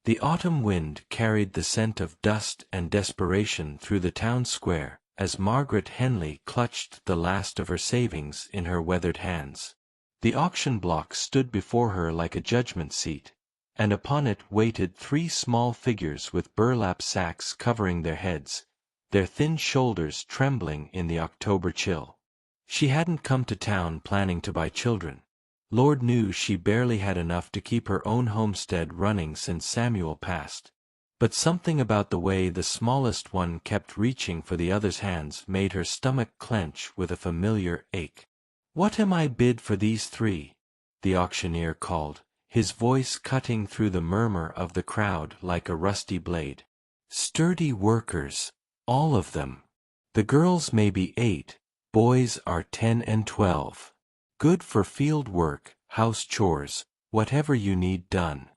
The autumn wind carried the scent of dust and desperation through the town square, as Margaret Henley clutched the last of her savings in her weathered hands. The auction block stood before her like a judgment seat, and upon it waited 3 small figures with burlap sacks covering their heads, their thin shoulders trembling in the October chill. She hadn't come to town planning to buy children. Lord knew she barely had enough to keep her own homestead running since Samuel passed. But something about the way the smallest one kept reaching for the other's hands made her stomach clench with a familiar ache. "What am I bid for these 3?" the auctioneer called, his voice cutting through the murmur of the crowd like a rusty blade. "Sturdy workers, all of them. The girls may be 8, boys are 10 and 12. Good for field work, house chores, whatever you need done."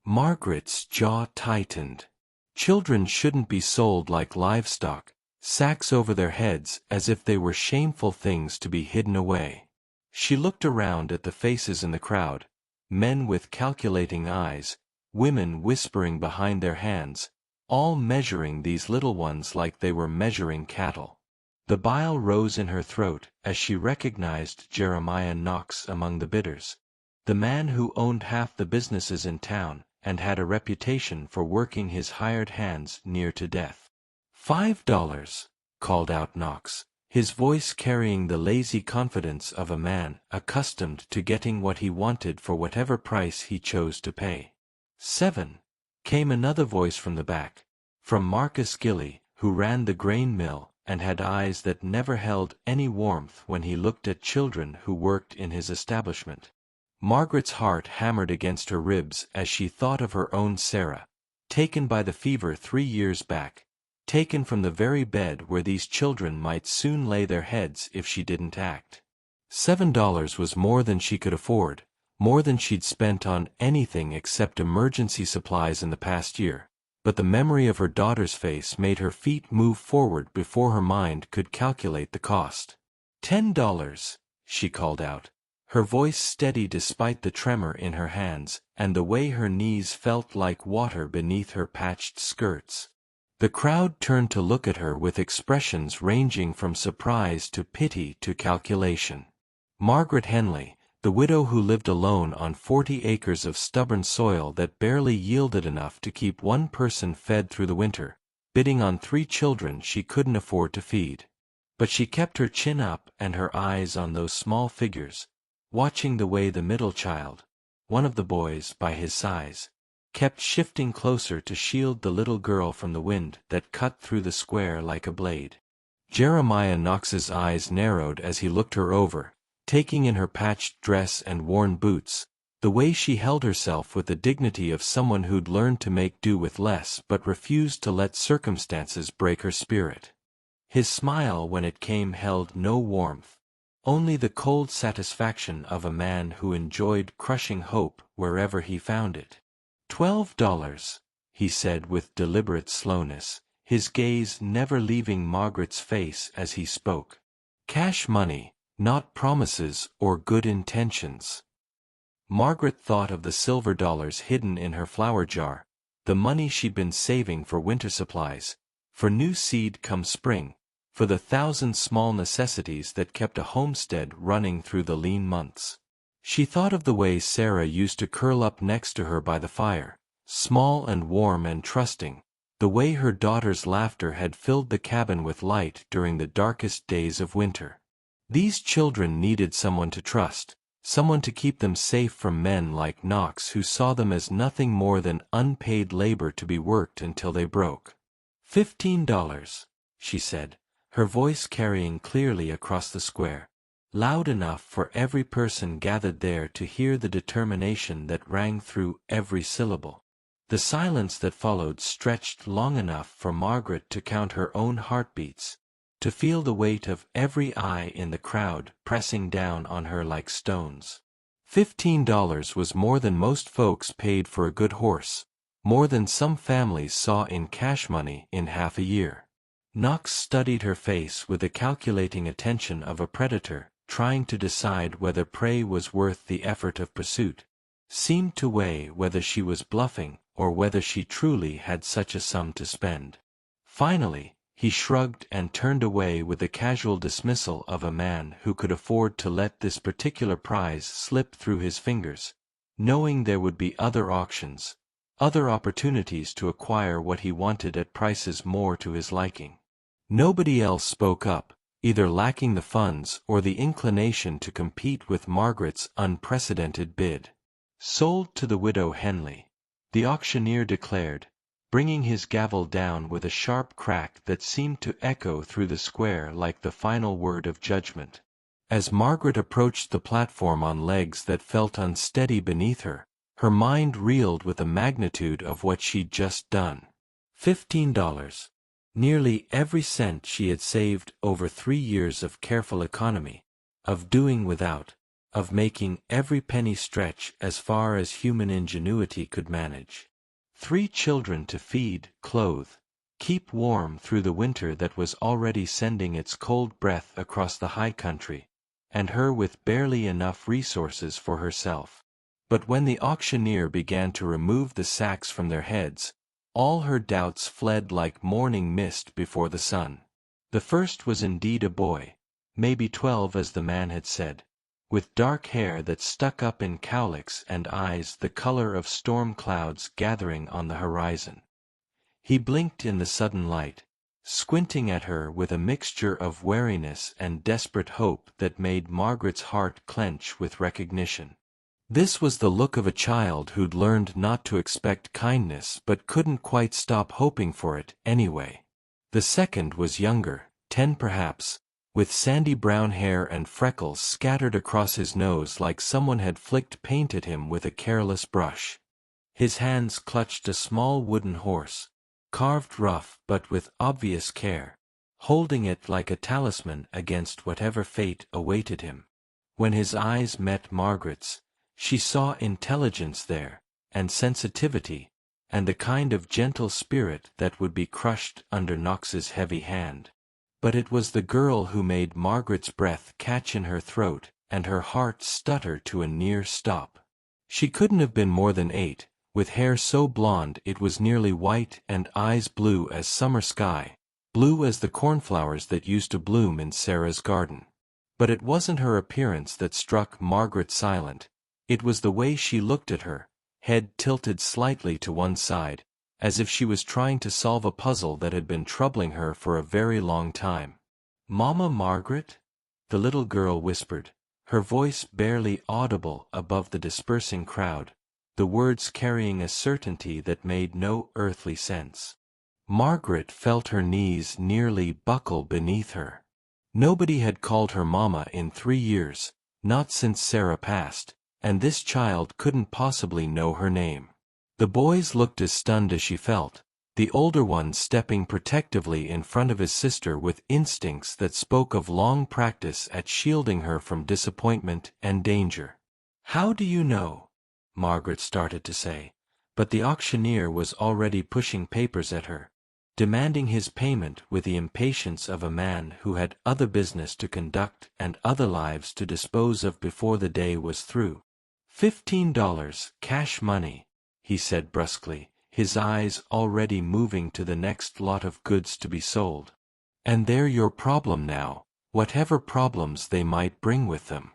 Margaret's jaw tightened. Children shouldn't be sold like livestock, sacks over their heads as if they were shameful things to be hidden away. She looked around at the faces in the crowd, men with calculating eyes, women whispering behind their hands, all measuring these little ones like they were measuring cattle. The bile rose in her throat as she recognized Jeremiah Knox among the bidders, the man who owned half the businesses in town and had a reputation for working his hired hands near to death. $5, called out Knox, his voice carrying the lazy confidence of a man accustomed to getting what he wanted for whatever price he chose to pay. $7, came another voice from the back, from Marcus Gilly, who ran the grain mill and had eyes that never held any warmth when he looked at children who worked in his establishment. Margaret's heart hammered against her ribs as she thought of her own Sarah, taken by the fever 3 years back, taken from the very bed where these children might soon lay their heads if she didn't act. $7 was more than she could afford, more than she'd spent on anything except emergency supplies in the past year, but the memory of her daughter's face made her feet move forward before her mind could calculate the cost. $10, she called out, her voice steady despite the tremor in her hands and the way her knees felt like water beneath her patched skirts. The crowd turned to look at her with expressions ranging from surprise to pity to calculation. Margaret Henley, the widow who lived alone on 40 acres of stubborn soil that barely yielded enough to keep one person fed through the winter, bidding on 3 children she couldn't afford to feed. But she kept her chin up and her eyes on those small figures, watching the way the middle child, one of the boys by his size, kept shifting closer to shield the little girl from the wind that cut through the square like a blade. Jeremiah Knox's eyes narrowed as he looked her over, taking in her patched dress and worn boots, the way she held herself with the dignity of someone who'd learned to make do with less but refused to let circumstances break her spirit. His smile when it came held no warmth, only the cold satisfaction of a man who enjoyed crushing hope wherever he found it. $12, he said with deliberate slowness, his gaze never leaving Margaret's face as he spoke. Cash money, not promises or good intentions. Margaret thought of the silver dollars hidden in her flour jar, the money she'd been saving for winter supplies, for new seed come spring, for the 1,000 small necessities that kept a homestead running through the lean months. She thought of the way Sarah used to curl up next to her by the fire, small and warm and trusting, the way her daughter's laughter had filled the cabin with light during the darkest days of winter. These children needed someone to trust, someone to keep them safe from men like Knox who saw them as nothing more than unpaid labor to be worked until they broke. $15, she said, her voice carrying clearly across the square, loud enough for every person gathered there to hear the determination that rang through every syllable. The silence that followed stretched long enough for Margaret to count her own heartbeats, to feel the weight of every eye in the crowd pressing down on her like stones. $15 was more than most folks paid for a good horse, more than some families saw in cash money in half a year. Knox studied her face with the calculating attention of a predator, trying to decide whether prey was worth the effort of pursuit, seemed to weigh whether she was bluffing or whether she truly had such a sum to spend. Finally, he shrugged and turned away with the casual dismissal of a man who could afford to let this particular prize slip through his fingers, knowing there would be other auctions, other opportunities to acquire what he wanted at prices more to his liking. Nobody else spoke up, either lacking the funds or the inclination to compete with Margaret's unprecedented bid. "Sold to the widow Henley," the auctioneer declared, bringing his gavel down with a sharp crack that seemed to echo through the square like the final word of judgment. As Margaret approached the platform on legs that felt unsteady beneath her, her mind reeled with the magnitude of what she'd just done. $15. Nearly every cent she had saved over 3 years of careful economy, of doing without, of making every penny stretch as far as human ingenuity could manage. 3 children to feed, clothe, keep warm through the winter that was already sending its cold breath across the high country, and her with barely enough resources for herself. But when the auctioneer began to remove the sacks from their heads, all her doubts fled like morning mist before the sun. The first was indeed a boy, maybe 12 as the man had said, with dark hair that stuck up in cowlicks and eyes the color of storm clouds gathering on the horizon. He blinked in the sudden light, squinting at her with a mixture of wariness and desperate hope that made Margaret's heart clench with recognition. This was the look of a child who'd learned not to expect kindness but couldn't quite stop hoping for it anyway. The second was younger, 10 perhaps, with sandy brown hair and freckles scattered across his nose like someone had flicked paint at him with a careless brush. His hands clutched a small wooden horse, carved rough but with obvious care, holding it like a talisman against whatever fate awaited him. When his eyes met Margaret's, she saw intelligence there, and sensitivity, and the kind of gentle spirit that would be crushed under Knox's heavy hand. But it was the girl who made Margaret's breath catch in her throat, and her heart stutter to a near stop. She couldn't have been more than 8, with hair so blonde it was nearly white and eyes blue as summer sky, blue as the cornflowers that used to bloom in Sarah's garden. But it wasn't her appearance that struck Margaret silent. It was the way she looked at her, head tilted slightly to one side, as if she was trying to solve a puzzle that had been troubling her for a very long time. "Mama Margaret?" the little girl whispered, her voice barely audible above the dispersing crowd, the words carrying a certainty that made no earthly sense. Margaret felt her knees nearly buckle beneath her. Nobody had called her Mama in 3 years, not since Sarah passed, and this child couldn't possibly know her name. The boys looked as stunned as she felt, the older one stepping protectively in front of his sister with instincts that spoke of long practice at shielding her from disappointment and danger. "How do you know?" Margaret started to say, but the auctioneer was already pushing papers at her, demanding his payment with the impatience of a man who had other business to conduct and other lives to dispose of before the day was through. $15, cash money, he said brusquely, his eyes already moving to the next lot of goods to be sold. "And they're your problem now, whatever problems they might bring with them."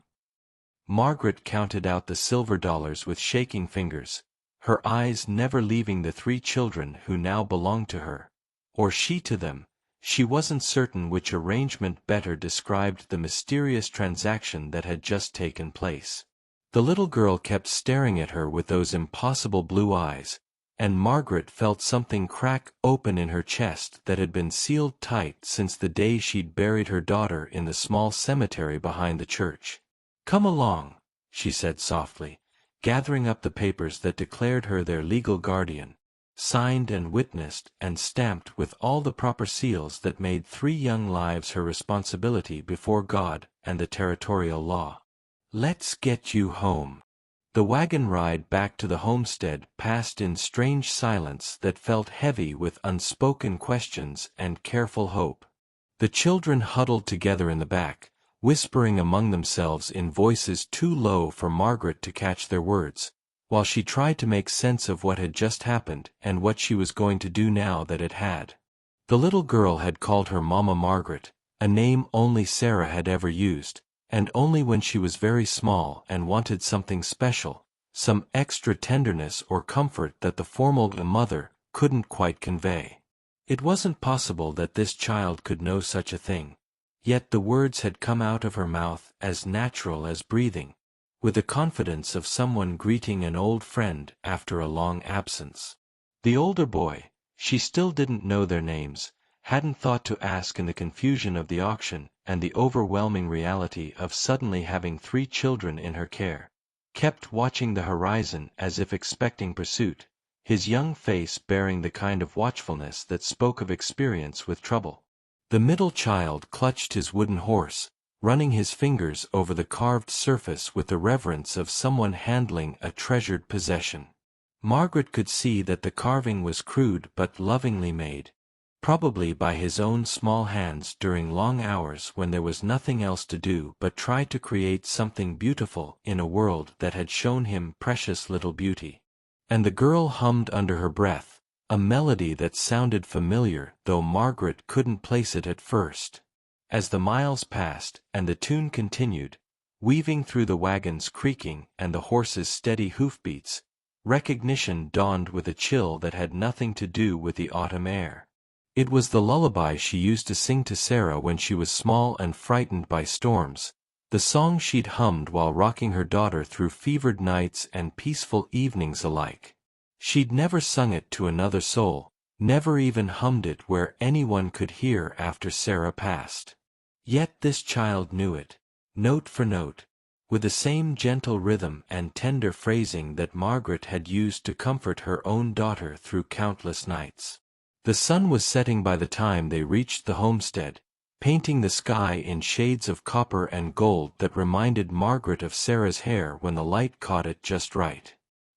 Margaret counted out the silver dollars with shaking fingers, her eyes never leaving the 3 children who now belonged to her, or she to them. She wasn't certain which arrangement better described the mysterious transaction that had just taken place. The little girl kept staring at her with those impossible blue eyes, and Margaret felt something crack open in her chest that had been sealed tight since the day she'd buried her daughter in the small cemetery behind the church. "Come along," she said softly, gathering up the papers that declared her their legal guardian, signed and witnessed and stamped with all the proper seals that made 3 young lives her responsibility before God and the territorial law. "Let's get you home." The wagon ride back to the homestead passed in strange silence that felt heavy with unspoken questions and careful hope. The children huddled together in the back, whispering among themselves in voices too low for Margaret to catch their words, while she tried to make sense of what had just happened and what she was going to do now that it had. The little girl had called her Mama Margaret, a name only Sarah had ever used, and only when she was very small and wanted something special, some extra tenderness or comfort that the formal mother couldn't quite convey. It wasn't possible that this child could know such a thing. Yet the words had come out of her mouth as natural as breathing, with the confidence of someone greeting an old friend after a long absence. The older boy, she still didn't know their names, hadn't thought to ask in the confusion of the auction and the overwhelming reality of suddenly having 3 children in her care, kept watching the horizon as if expecting pursuit, his young face bearing the kind of watchfulness that spoke of experience with trouble. The middle child clutched his wooden horse, running his fingers over the carved surface with the reverence of someone handling a treasured possession. Margaret could see that the carving was crude but lovingly made, probably by his own small hands during long hours when there was nothing else to do but try to create something beautiful in a world that had shown him precious little beauty. And the girl hummed under her breath, a melody that sounded familiar though Margaret couldn't place it at first. As the miles passed and the tune continued, weaving through the wagon's creaking and the horse's steady hoofbeats, recognition dawned with a chill that had nothing to do with the autumn air. It was the lullaby she used to sing to Sarah when she was small and frightened by storms, the song she'd hummed while rocking her daughter through fevered nights and peaceful evenings alike. She'd never sung it to another soul, never even hummed it where anyone could hear after Sarah passed. Yet this child knew it, note for note, with the same gentle rhythm and tender phrasing that Margaret had used to comfort her own daughter through countless nights. The sun was setting by the time they reached the homestead, painting the sky in shades of copper and gold that reminded Margaret of Sarah's hair when the light caught it just right.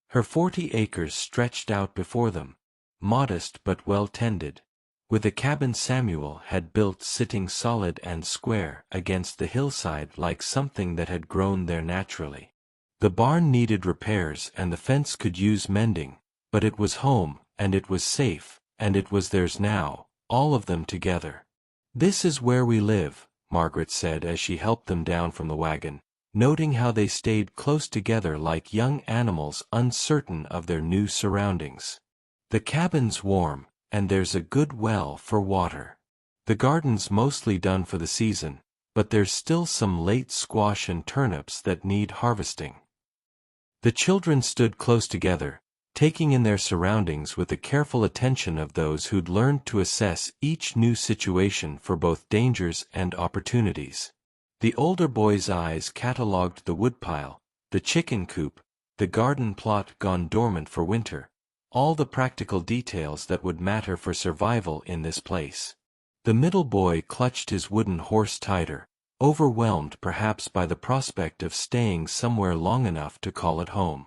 Her 40 acres stretched out before them, modest but well tended, with the cabin Samuel had built sitting solid and square against the hillside like something that had grown there naturally. The barn needed repairs and the fence could use mending, but it was home, and it was safe, and it was theirs now, all of them together. "This is where we live," Margaret said as she helped them down from the wagon, noting how they stayed close together like young animals uncertain of their new surroundings. "The cabin's warm, and there's a good well for water. The garden's mostly done for the season, but there's still some late squash and turnips that need harvesting." The children stood close together, taking in their surroundings with the careful attention of those who'd learned to assess each new situation for both dangers and opportunities. The older boy's eyes catalogued the woodpile, the chicken coop, the garden plot gone dormant for winter, all the practical details that would matter for survival in this place. The middle boy clutched his wooden horse tighter, overwhelmed perhaps by the prospect of staying somewhere long enough to call it home.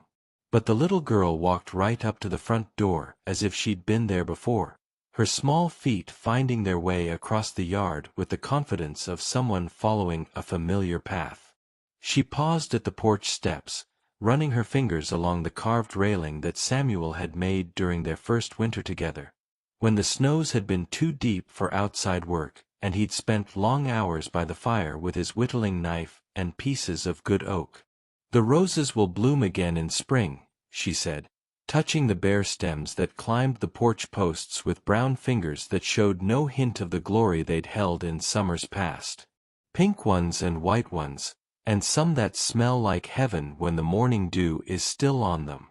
But the little girl walked right up to the front door as if she'd been there before, her small feet finding their way across the yard with the confidence of someone following a familiar path. She paused at the porch steps, running her fingers along the carved railing that Samuel had made during their first winter together, when the snows had been too deep for outside work, and he'd spent long hours by the fire with his whittling knife and pieces of good oak. "The roses will bloom again in spring," she said, touching the bare stems that climbed the porch posts with brown fingers that showed no hint of the glory they'd held in summers past. "Pink ones and white ones, and some that smell like heaven when the morning dew is still on them."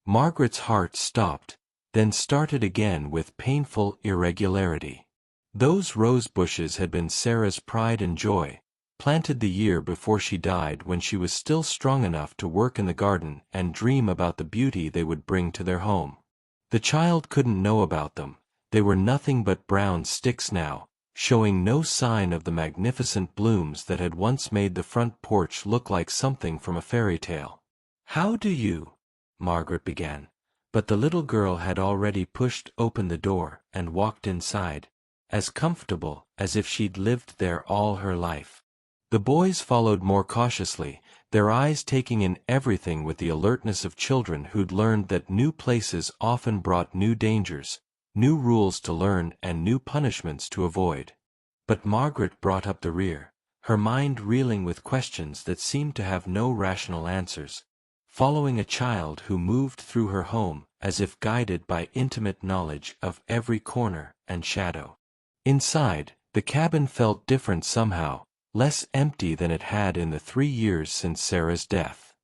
Margaret's heart stopped, then started again with painful irregularity. Those rose bushes had been Sarah's pride and joy, planted the year before she died when she was still strong enough to work in the garden and dream about the beauty they would bring to their home. The child couldn't know about them, they were nothing but brown sticks now, showing no sign of the magnificent blooms that had once made the front porch look like something from a fairy tale. "How do you?" Margaret began, but the little girl had already pushed open the door and walked inside, as comfortable as if she'd lived there all her life. The boys followed more cautiously, their eyes taking in everything with the alertness of children who'd learned that new places often brought new dangers, new rules to learn and new punishments to avoid. But Margaret brought up the rear, her mind reeling with questions that seemed to have no rational answers, following a child who moved through her home as if guided by intimate knowledge of every corner and shadow. Inside, the cabin felt different somehow, less empty than it had in the 3 years since Sarah's death.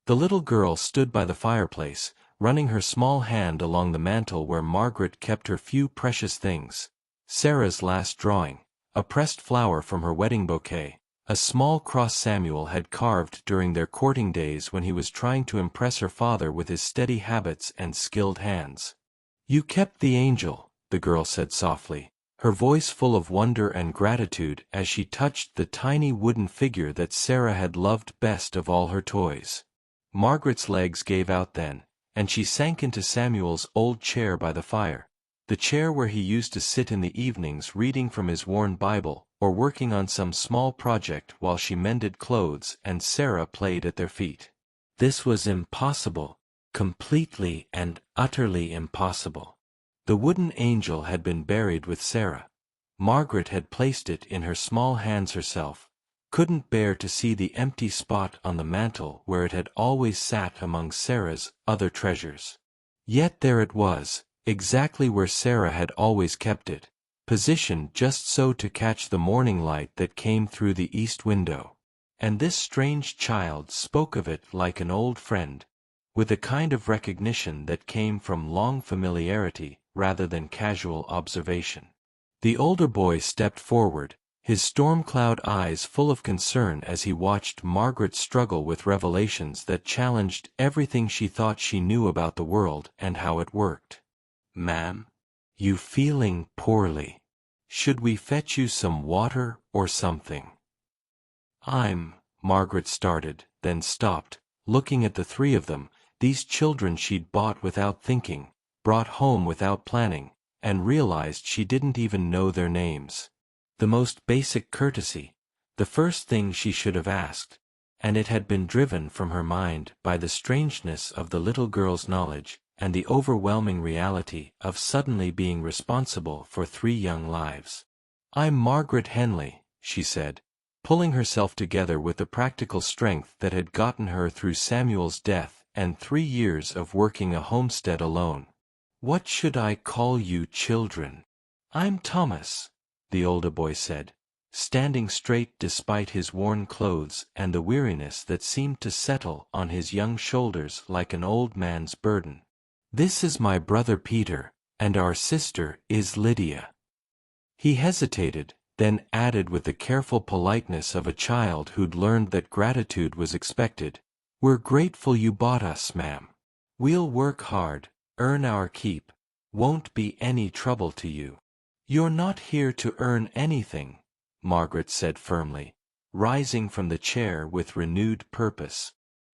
The little girl stood by the fireplace, running her small hand along the mantel where Margaret kept her few precious things: Sarah's last drawing, a pressed flower from her wedding bouquet, a small cross Samuel had carved during their courting days when he was trying to impress her father with his steady habits and skilled hands. "You kept the angel," the girl said softly, her voice full of wonder and gratitude as she touched the tiny wooden figure that Sarah had loved best of all her toys. Margaret's legs gave out then, and she sank into Samuel's old chair by the fire, the chair where he used to sit in the evenings reading from his worn Bible or working on some small project while she mended clothes and Sarah played at their feet. This was impossible, completely and utterly impossible. The wooden angel had been buried with Sarah. Margaret had placed it in her small hands herself, couldn't bear to see the empty spot on the mantel where it had always sat among Sarah's other treasures. Yet there it was, exactly where Sarah had always kept it, positioned just so to catch the morning light that came through the east window. And this strange child spoke of it like an old friend, with a kind of recognition that came from long familiarity rather than casual observation. The older boy stepped forward, his storm-cloud eyes full of concern as he watched Margaret struggle with revelations that challenged everything she thought she knew about the world and how it worked. "Ma'am, you feeling poorly? Should we fetch you some water or something?" Margaret started, then stopped, looking at the three of them, these children she'd bought without thinking, brought home without planning, and realized she didn't even know their names. The most basic courtesy, the first thing she should have asked, and it had been driven from her mind by the strangeness of the little girl's knowledge and the overwhelming reality of suddenly being responsible for 3 young lives. "I'm Margaret Henley," she said, pulling herself together with the practical strength that had gotten her through Samuel's death and 3 years of working a homestead alone. "What should I call you children?" "I'm Thomas," the older boy said, standing straight despite his worn clothes and the weariness that seemed to settle on his young shoulders like an old man's burden. "This is my brother Peter, and our sister is Lydia." He hesitated, then added with the careful politeness of a child who'd learned that gratitude was expected, "We're grateful you bought us, ma'am. We'll work hard, earn our keep, won't be any trouble to you." "You're not here to earn anything," Margaret said firmly, rising from the chair with renewed purpose.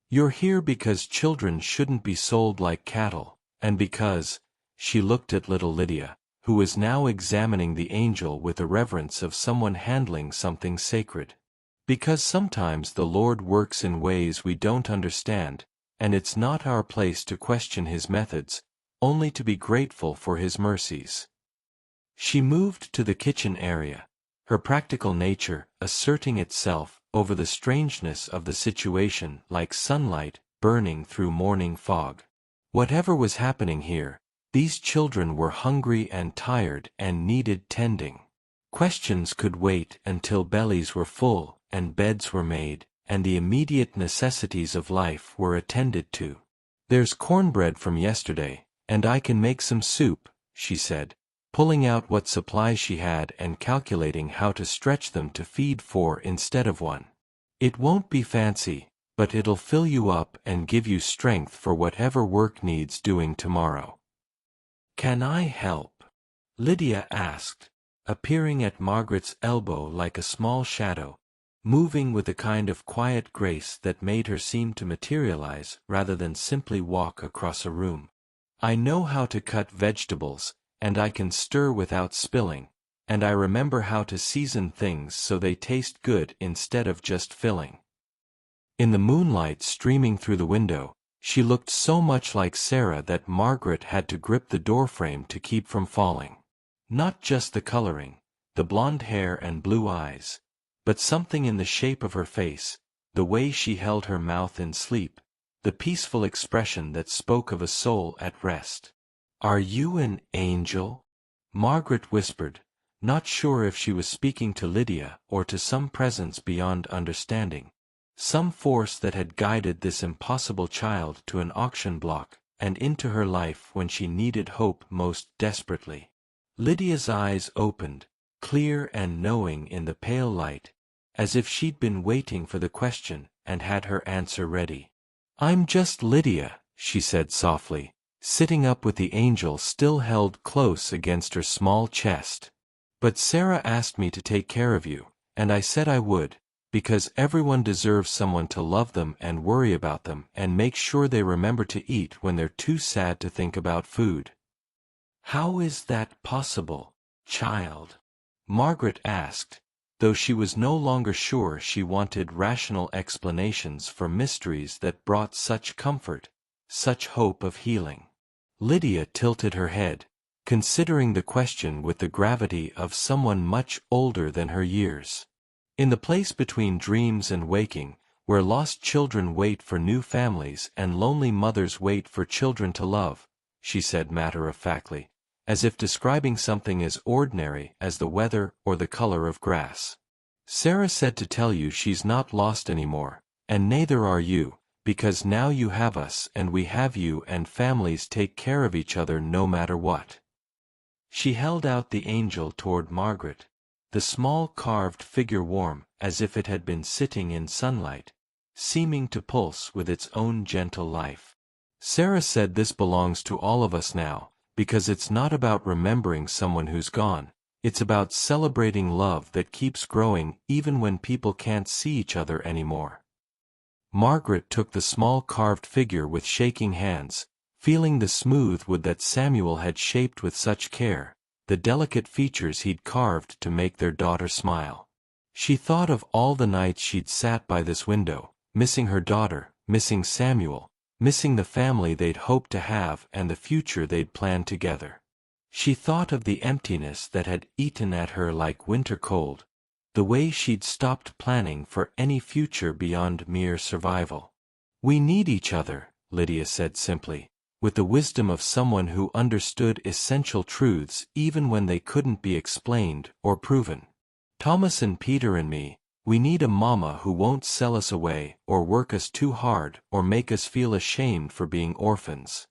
"You're here because children shouldn't be sold like cattle, and because," she looked at little Lydia, who was now examining the angel with the reverence of someone handling something sacred, "because sometimes the Lord works in ways we don't understand, and it's not our place to question his methods, only to be grateful for his mercies." She moved to the kitchen area, her practical nature asserting itself over the strangeness of the situation like sunlight burning through morning fog. Whatever was happening here, these children were hungry and tired and needed tending. Questions could wait until bellies were full and beds were made and the immediate necessities of life were attended to. "There's cornbread from yesterday, and I can make some soup," she said, pulling out what supplies she had and calculating how to stretch them to feed 4 instead of 1. "It won't be fancy, but it'll fill you up and give you strength for whatever work needs doing tomorrow." "Can I help?" Lydia asked, appearing at Margaret's elbow like a small shadow, moving with a kind of quiet grace that made her seem to materialize rather than simply walk across a room. "I know how to cut vegetables, and I can stir without spilling, and I remember how to season things so they taste good instead of just filling." In the moonlight streaming through the window, she looked so much like Sarah that Margaret had to grip the doorframe to keep from falling. Not just the coloring, the blonde hair and blue eyes, but something in the shape of her face, the way she held her mouth in sleep, the peaceful expression that spoke of a soul at rest. "Are you an angel?" Margaret whispered, not sure if she was speaking to Lydia or to some presence beyond understanding, some force that had guided this impossible child to an auction block and into her life when she needed hope most desperately. Lydia's eyes opened, clear and knowing in the pale light, as if she'd been waiting for the question and had her answer ready. "I'm just Lydia," she said softly, sitting up with the angel still held close against her small chest. "But Sarah asked me to take care of you, and I said I would, because everyone deserves someone to love them and worry about them and make sure they remember to eat when they're too sad to think about food." "How is that possible, child?" Margaret asked, though she was no longer sure she wanted rational explanations for mysteries that brought such comfort, such hope of healing. Lydia tilted her head, considering the question with the gravity of someone much older than her years. "In the place between dreams and waking, where lost children wait for new families and lonely mothers wait for children to love," she said matter-of-factly, as if describing something as ordinary as the weather or the color of grass. "Sarah said to tell you she's not lost anymore, and neither are you, because now you have us and we have you and families take care of each other no matter what." She held out the angel toward Margaret, the small carved figure warm as if it had been sitting in sunlight, seeming to pulse with its own gentle life. "Sarah said this belongs to all of us now, because it's not about remembering someone who's gone, it's about celebrating love that keeps growing even when people can't see each other anymore." Margaret took the small carved figure with shaking hands, feeling the smooth wood that Samuel had shaped with such care, the delicate features he'd carved to make their daughter smile. She thought of all the nights she'd sat by this window, missing her daughter, missing Samuel, missing the family they'd hoped to have and the future they'd planned together. She thought of the emptiness that had eaten at her like winter cold, the way she'd stopped planning for any future beyond mere survival. "We need each other," Lydia said simply, with the wisdom of someone who understood essential truths even when they couldn't be explained or proven. "Thomas and Peter and me, we need a mama who won't sell us away or work us too hard or make us feel ashamed for being orphans.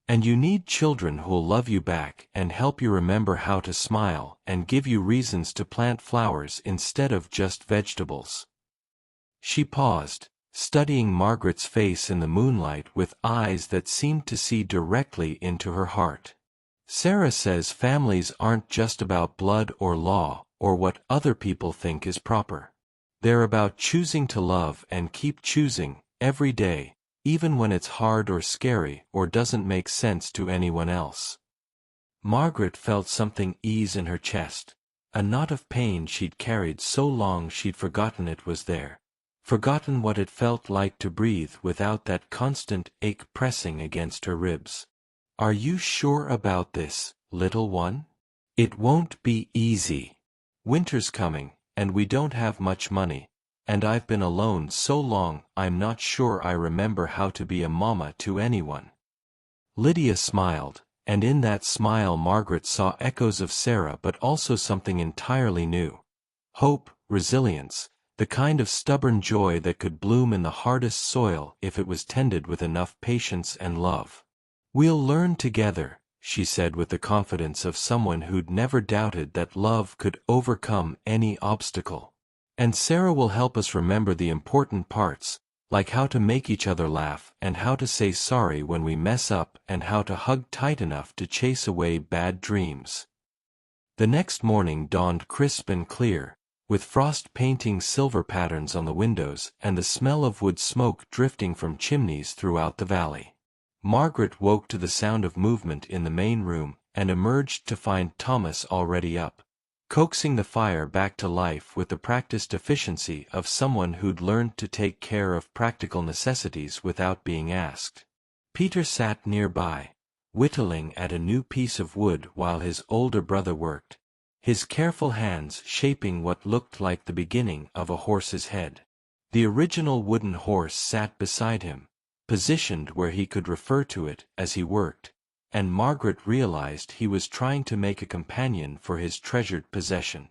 And you need children who'll love you back and help you remember how to smile and give you reasons to plant flowers instead of just vegetables." She paused, studying Margaret's face in the moonlight with eyes that seemed to see directly into her heart. "Sarah says families aren't just about blood or law or what other people think is proper. They're about choosing to love and keep choosing, every day, even when it's hard or scary or doesn't make sense to anyone else." Margaret felt something ease in her chest, a knot of pain she'd carried so long she'd forgotten it was there, forgotten what it felt like to breathe without that constant ache pressing against her ribs. "Are you sure about this, little one? It won't be easy. Winter's coming, and we don't have much money, and I've been alone so long I'm not sure I remember how to be a mama to anyone." Lydia smiled, and in that smile Margaret saw echoes of Sarah but also something entirely new. Hope, resilience, the kind of stubborn joy that could bloom in the hardest soil if it was tended with enough patience and love. "We'll learn together," she said with the confidence of someone who'd never doubted that love could overcome any obstacle. "And Sarah will help us remember the important parts, like how to make each other laugh and how to say sorry when we mess up and how to hug tight enough to chase away bad dreams." The next morning dawned crisp and clear, with frost painting silver patterns on the windows and the smell of wood smoke drifting from chimneys throughout the valley. Margaret woke to the sound of movement in the main room and emerged to find Thomas already up. coaxing the fire back to life with the practiced efficiency of someone who'd learned to take care of practical necessities without being asked. Peter sat nearby, whittling at a new piece of wood while his older brother worked, his careful hands shaping what looked like the beginning of a horse's head. The original wooden horse sat beside him, positioned where he could refer to it as he worked, and Margaret realized he was trying to make a companion for his treasured possession.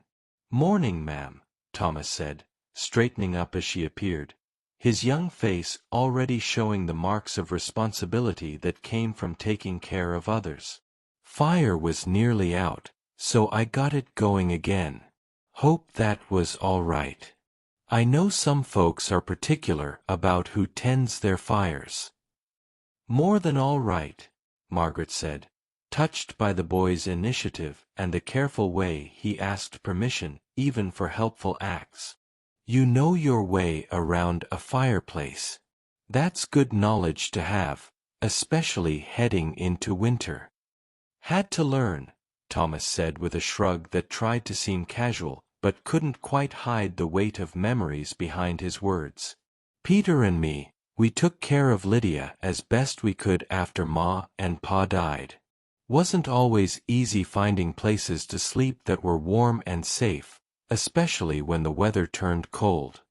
"Morning, ma'am," Thomas said, straightening up as she appeared, his young face already showing the marks of responsibility that came from taking care of others. "Fire was nearly out, so I got it going again. Hope that was all right. I know some folks are particular about who tends their fires." "More than all right," Margaret said, touched by the boy's initiative and the careful way he asked permission even for helpful acts. "You know your way around a fireplace. That's good knowledge to have, especially heading into winter." "Had to learn," Thomas said with a shrug that tried to seem casual, but couldn't quite hide the weight of memories behind his words. "Peter and me, we took care of Lydia as best we could after Ma and Pa died. Wasn't always easy finding places to sleep that were warm and safe, especially when the weather turned cold."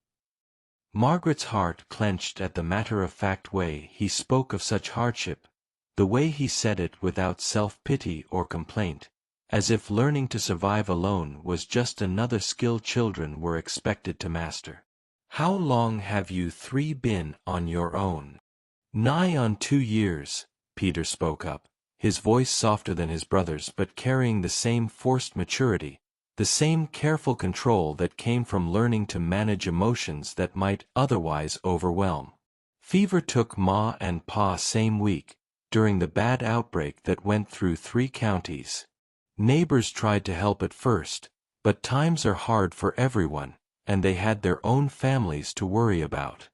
Margaret's heart clenched at the matter-of-fact way he spoke of such hardship, the way he said it without self-pity or complaint, as if learning to survive alone was just another skill children were expected to master. "How long have you three been on your own?" "Nigh on 2 years," Peter spoke up, his voice softer than his brother's but carrying the same forced maturity, the same careful control that came from learning to manage emotions that might otherwise overwhelm. "Fever took Ma and Pa same week, during the bad outbreak that went through 3 counties. Neighbors tried to help at first, but times are hard for everyone, and they had their own families to worry about."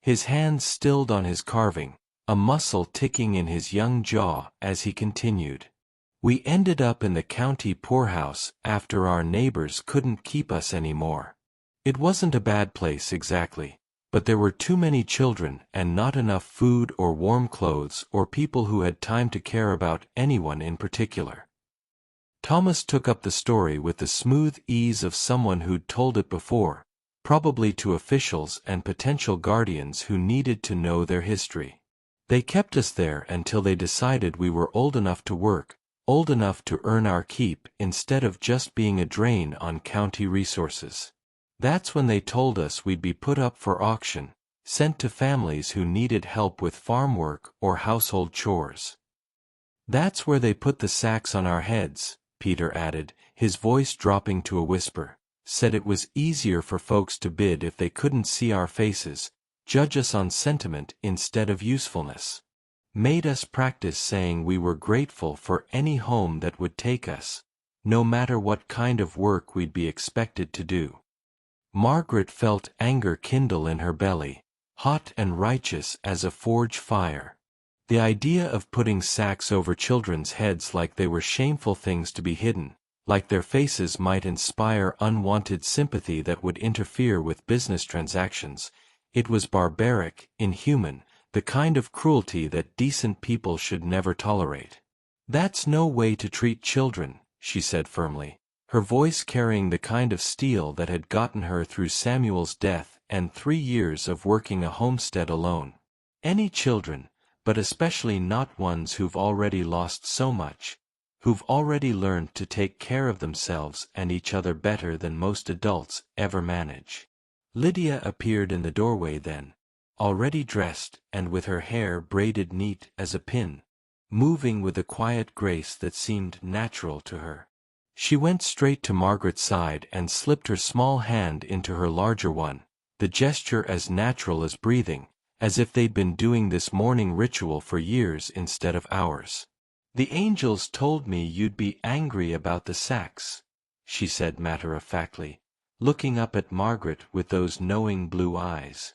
His hands stilled on his carving, a muscle ticking in his young jaw as he continued. "We ended up in the county poorhouse after our neighbors couldn't keep us anymore. It wasn't a bad place exactly, but there were too many children and not enough food or warm clothes or people who had time to care about anyone in particular." Thomas took up the story with the smooth ease of someone who'd told it before, probably to officials and potential guardians who needed to know their history. "They kept us there until they decided we were old enough to work, old enough to earn our keep instead of just being a drain on county resources. That's when they told us we'd be put up for auction, sent to families who needed help with farm work or household chores. That's where they put the sacks on our heads," Peter added, his voice dropping to a whisper. "Said it was easier for folks to bid if they couldn't see our faces, judge us on sentiment instead of usefulness. Made us practice saying we were grateful for any home that would take us, no matter what kind of work we'd be expected to do." Margaret felt anger kindle in her belly, hot and righteous as a forge fire. The idea of putting sacks over children's heads like they were shameful things to be hidden, like their faces might inspire unwanted sympathy that would interfere with business transactions, it was barbaric, inhuman, the kind of cruelty that decent people should never tolerate. "That's no way to treat children," she said firmly, her voice carrying the kind of steel that had gotten her through Samuel's death and 3 years of working a homestead alone. "Any children, but especially not ones who've already lost so much, who've already learned to take care of themselves and each other better than most adults ever manage." Lydia appeared in the doorway then, already dressed and with her hair braided neat as a pin, moving with a quiet grace that seemed natural to her. She went straight to Margaret's side and slipped her small hand into her larger one, the gesture as natural as breathing, as if they'd been doing this morning ritual for years instead of hours. "The angels told me you'd be angry about the sacks," she said matter-of-factly, looking up at Margaret with those knowing blue eyes.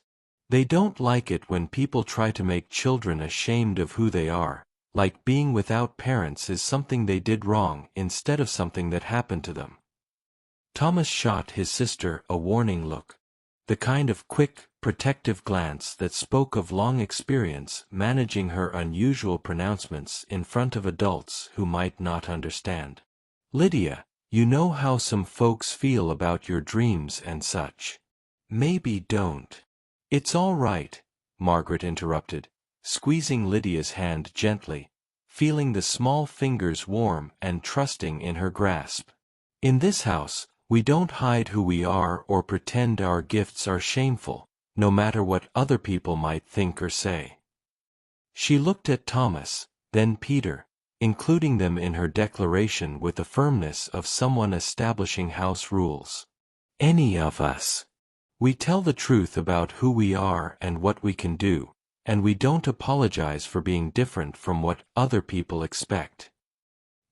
"They don't like it when people try to make children ashamed of who they are, like being without parents is something they did wrong instead of something that happened to them." Thomas shot his sister a warning look. The kind of quick, protective glance that spoke of long experience managing her unusual pronouncements in front of adults who might not understand. "Lydia, you know how some folks feel about your dreams and such. Maybe don't." "It's all right," Margaret interrupted, squeezing Lydia's hand gently, feeling the small fingers warm and trusting in her grasp. "In this house, we don't hide who we are or pretend our gifts are shameful, no matter what other people might think or say." She looked at Thomas, then Peter, including them in her declaration with the firmness of someone establishing house rules. "Any of us. We tell the truth about who we are and what we can do, and we don't apologize for being different from what other people expect."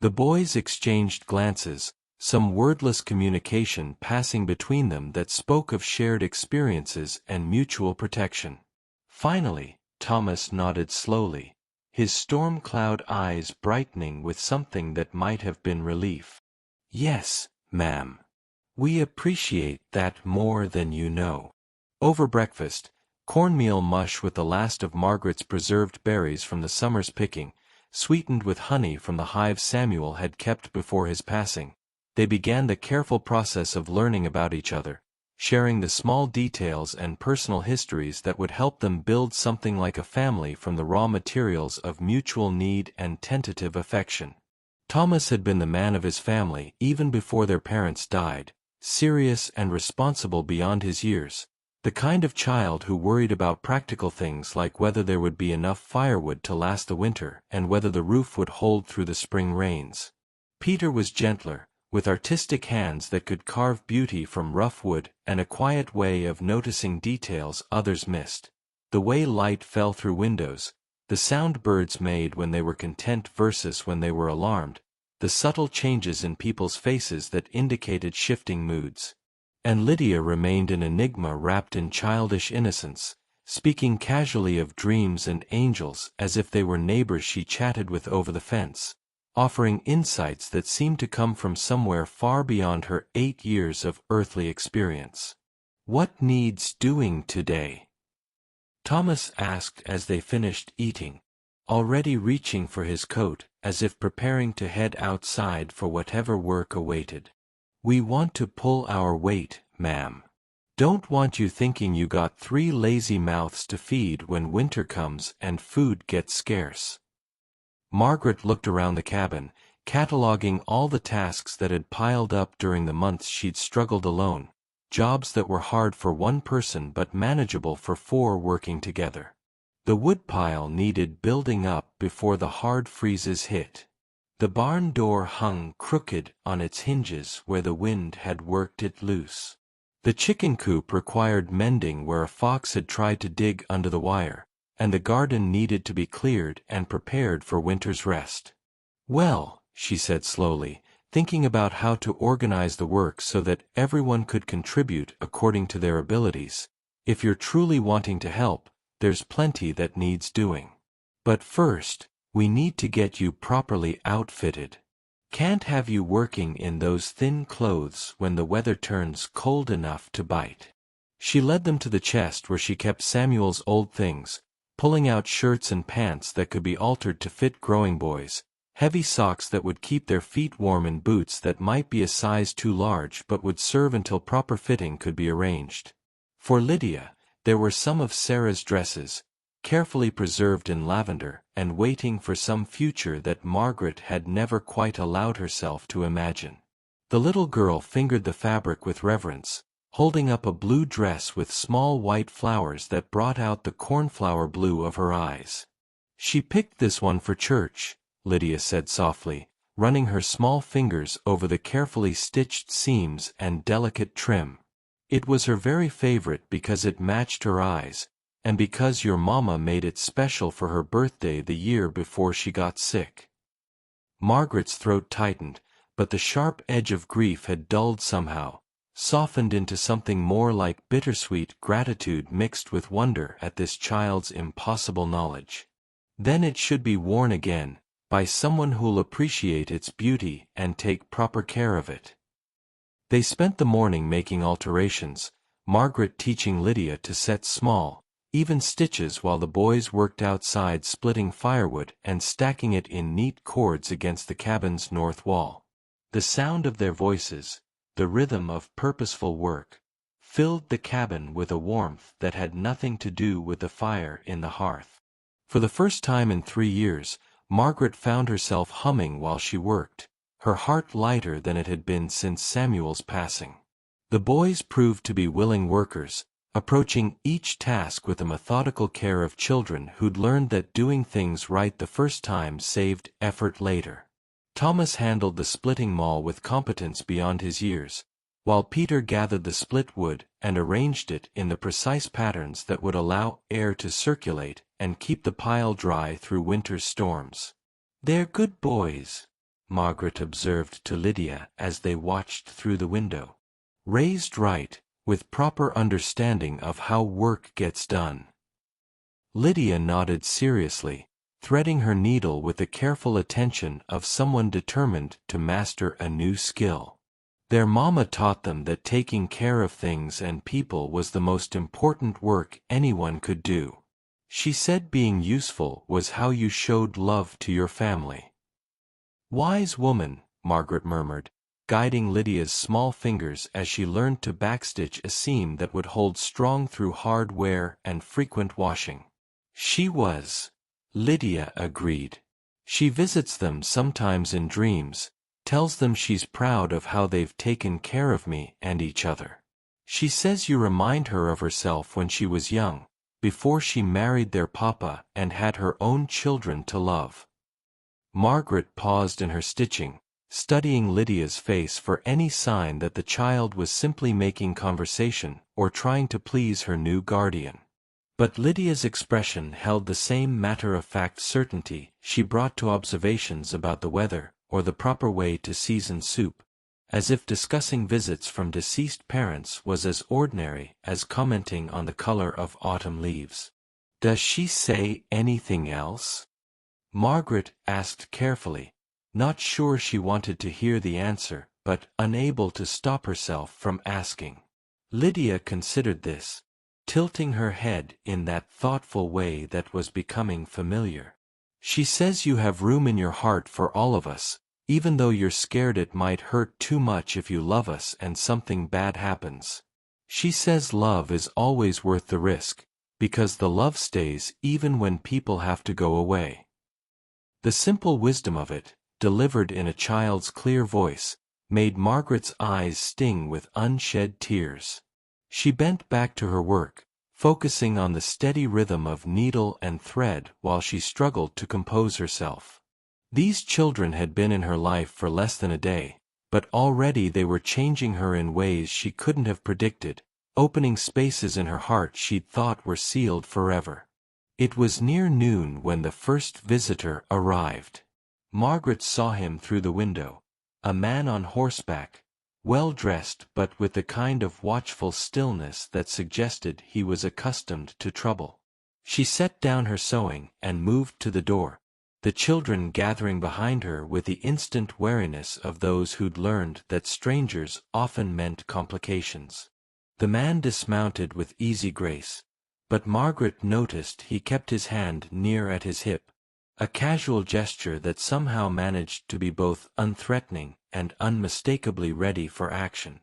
The boys exchanged glances, some wordless communication passing between them that spoke of shared experiences and mutual protection. Finally, Thomas nodded slowly, his storm cloud eyes brightening with something that might have been relief. "Yes, ma'am. We appreciate that more than you know." Over breakfast, cornmeal mush with the last of Margaret's preserved berries from the summer's picking, sweetened with honey from the hive Samuel had kept before his passing, they began the careful process of learning about each other, sharing the small details and personal histories that would help them build something like a family from the raw materials of mutual need and tentative affection. Thomas had been the man of his family even before their parents died, serious and responsible beyond his years, the kind of child who worried about practical things like whether there would be enough firewood to last the winter and whether the roof would hold through the spring rains. Peter was gentler, with artistic hands that could carve beauty from rough wood and a quiet way of noticing details others missed. The way light fell through windows, the sound birds made when they were content versus when they were alarmed, the subtle changes in people's faces that indicated shifting moods. And Lydia remained an enigma wrapped in childish innocence, speaking casually of dreams and angels as if they were neighbors she chatted with over the fence, offering insights that seemed to come from somewhere far beyond her 8 years of earthly experience. "What needs doing today?" Thomas asked as they finished eating, already reaching for his coat, as if preparing to head outside for whatever work awaited. "We want to pull our weight, ma'am. Don't want you thinking you got 3 lazy mouths to feed when winter comes and food gets scarce." Margaret looked around the cabin, cataloging all the tasks that had piled up during the months she'd struggled alone, jobs that were hard for one person but manageable for 4 working together. The woodpile needed building up before the hard freezes hit. The barn door hung crooked on its hinges where the wind had worked it loose. The chicken coop required mending where a fox had tried to dig under the wire, and the garden needed to be cleared and prepared for winter's rest. "Well," she said slowly, thinking about how to organize the work so that everyone could contribute according to their abilities, "if you're truly wanting to help, there's plenty that needs doing. But first, we need to get you properly outfitted. Can't have you working in those thin clothes when the weather turns cold enough to bite." She led them to the chest where she kept Samuel's old things, pulling out shirts and pants that could be altered to fit growing boys, heavy socks that would keep their feet warm and boots that might be a size too large but would serve until proper fitting could be arranged. For Lydia, there were some of Sarah's dresses, carefully preserved in lavender and waiting for some future that Margaret had never quite allowed herself to imagine. The little girl fingered the fabric with reverence, holding up a blue dress with small white flowers that brought out the cornflower blue of her eyes. "She picked this one for church," Lydia said softly, running her small fingers over the carefully stitched seams and delicate trim. "It was her very favorite because it matched her eyes, and because your mama made it special for her birthday the year before she got sick." Margaret's throat tightened, but the sharp edge of grief had dulled somehow, softened into something more like bittersweet gratitude mixed with wonder at this child's impossible knowledge. "Then it should be worn again, by someone who'll appreciate its beauty and take proper care of it." They spent the morning making alterations, Margaret teaching Lydia to set small, even stitches while the boys worked outside splitting firewood and stacking it in neat cords against the cabin's north wall. The sound of their voices, the rhythm of purposeful work, filled the cabin with a warmth that had nothing to do with the fire in the hearth. For the first time in 3 years, Margaret found herself humming while she worked, her heart lighter than it had been since Samuel's passing. The boys proved to be willing workers, approaching each task with the methodical care of children who'd learned that doing things right the first time saved effort later. Thomas handled the splitting maul with competence beyond his years, while Peter gathered the split wood and arranged it in the precise patterns that would allow air to circulate and keep the pile dry through winter's storms. "They're good boys," Margaret observed to Lydia as they watched through the window. "Raised right, with proper understanding of how work gets done." Lydia nodded seriously, threading her needle with the careful attention of someone determined to master a new skill. Their mama taught them that taking care of things and people was the most important work anyone could do. She said being useful was how you showed love to your family. "Wise woman," Margaret murmured, guiding Lydia's small fingers as she learned to backstitch a seam that would hold strong through hard wear and frequent washing. "She was," Lydia agreed. "She visits them sometimes in dreams, tells them she's proud of how they've taken care of me and each other. She says you remind her of herself when she was young, before she married their papa and had her own children to love." Margaret paused in her stitching, studying Lydia's face for any sign that the child was simply making conversation or trying to please her new guardian. But Lydia's expression held the same matter-of-fact certainty she brought to observations about the weather or the proper way to season soup, as if discussing visits from deceased parents was as ordinary as commenting on the color of autumn leaves. "Does she say anything else?" Margaret asked carefully, not sure she wanted to hear the answer, but unable to stop herself from asking. Lydia considered this, tilting her head in that thoughtful way that was becoming familiar. "She says you have room in your heart for all of us, even though you're scared it might hurt too much if you love us and something bad happens. She says love is always worth the risk, because the love stays even when people have to go away." The simple wisdom of it, delivered in a child's clear voice, made Margaret's eyes sting with unshed tears. She bent back to her work, focusing on the steady rhythm of needle and thread while she struggled to compose herself. These children had been in her life for less than a day, but already they were changing her in ways she couldn't have predicted, opening spaces in her heart she'd thought were sealed forever. It was near noon when the first visitor arrived. Margaret saw him through the window, a man on horseback, well-dressed but with the kind of watchful stillness that suggested he was accustomed to trouble. She set down her sewing and moved to the door, the children gathering behind her with the instant wariness of those who'd learned that strangers often meant complications. The man dismounted with easy grace, but Margaret noticed he kept his hand near at his hip, a casual gesture that somehow managed to be both unthreatening and unmistakably ready for action.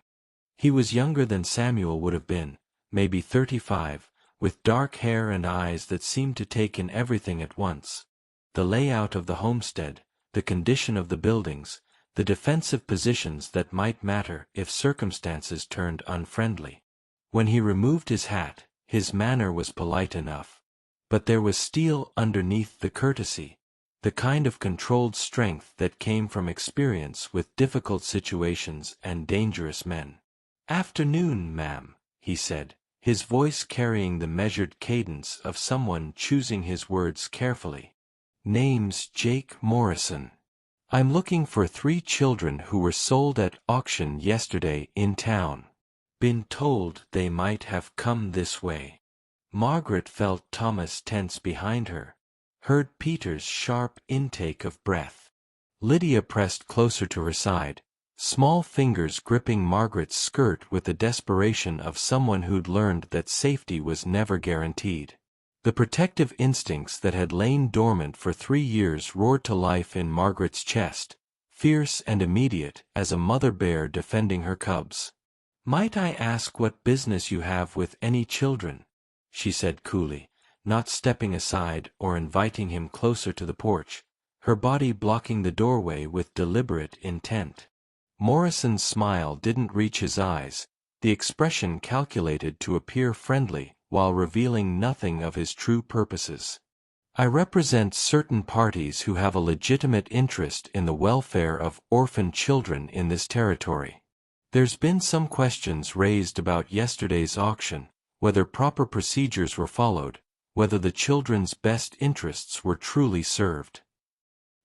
He was younger than Samuel would have been, maybe 35, with dark hair and eyes that seemed to take in everything at once: the layout of the homestead, the condition of the buildings, the defensive positions that might matter if circumstances turned unfriendly. When he removed his hat, his manner was polite enough, but there was steel underneath the courtesy, the kind of controlled strength that came from experience with difficult situations and dangerous men. "Afternoon, ma'am," he said, his voice carrying the measured cadence of someone choosing his words carefully. "Name's Jake Morrison. I'm looking for 3 children who were sold at auction yesterday in town. Been told they might have come this way." Margaret felt Thomas tense behind her, heard Peter's sharp intake of breath. Lydia pressed closer to her side, small fingers gripping Margaret's skirt with the desperation of someone who'd learned that safety was never guaranteed. The protective instincts that had lain dormant for 3 years roared to life in Margaret's chest, fierce and immediate as a mother bear defending her cubs. "Might I ask what business you have with any children?" she said coolly, not stepping aside or inviting him closer to the porch, her body blocking the doorway with deliberate intent. Morrison's smile didn't reach his eyes, the expression calculated to appear friendly while revealing nothing of his true purposes. "I represent certain parties who have a legitimate interest in the welfare of orphaned children in this territory. There's been some questions raised about yesterday's auction, whether proper procedures were followed, whether the children's best interests were truly served."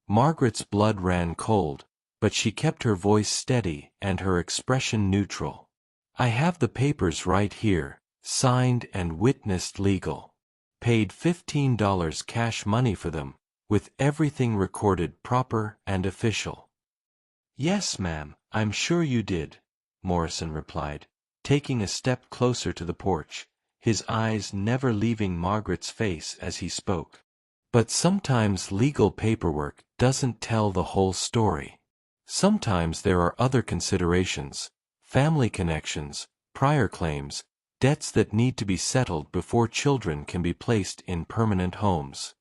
Margaret's blood ran cold, but she kept her voice steady and her expression neutral. "I have the papers right here, signed and witnessed legal. Paid $15 cash money for them, with everything recorded proper and official." "Yes, ma'am, I'm sure you did," Morrison replied, taking a step closer to the porch, his eyes never leaving Margaret's face as he spoke. "But sometimes legal paperwork doesn't tell the whole story. Sometimes there are other considerations, family connections, prior claims, debts that need to be settled before children can be placed in permanent homes."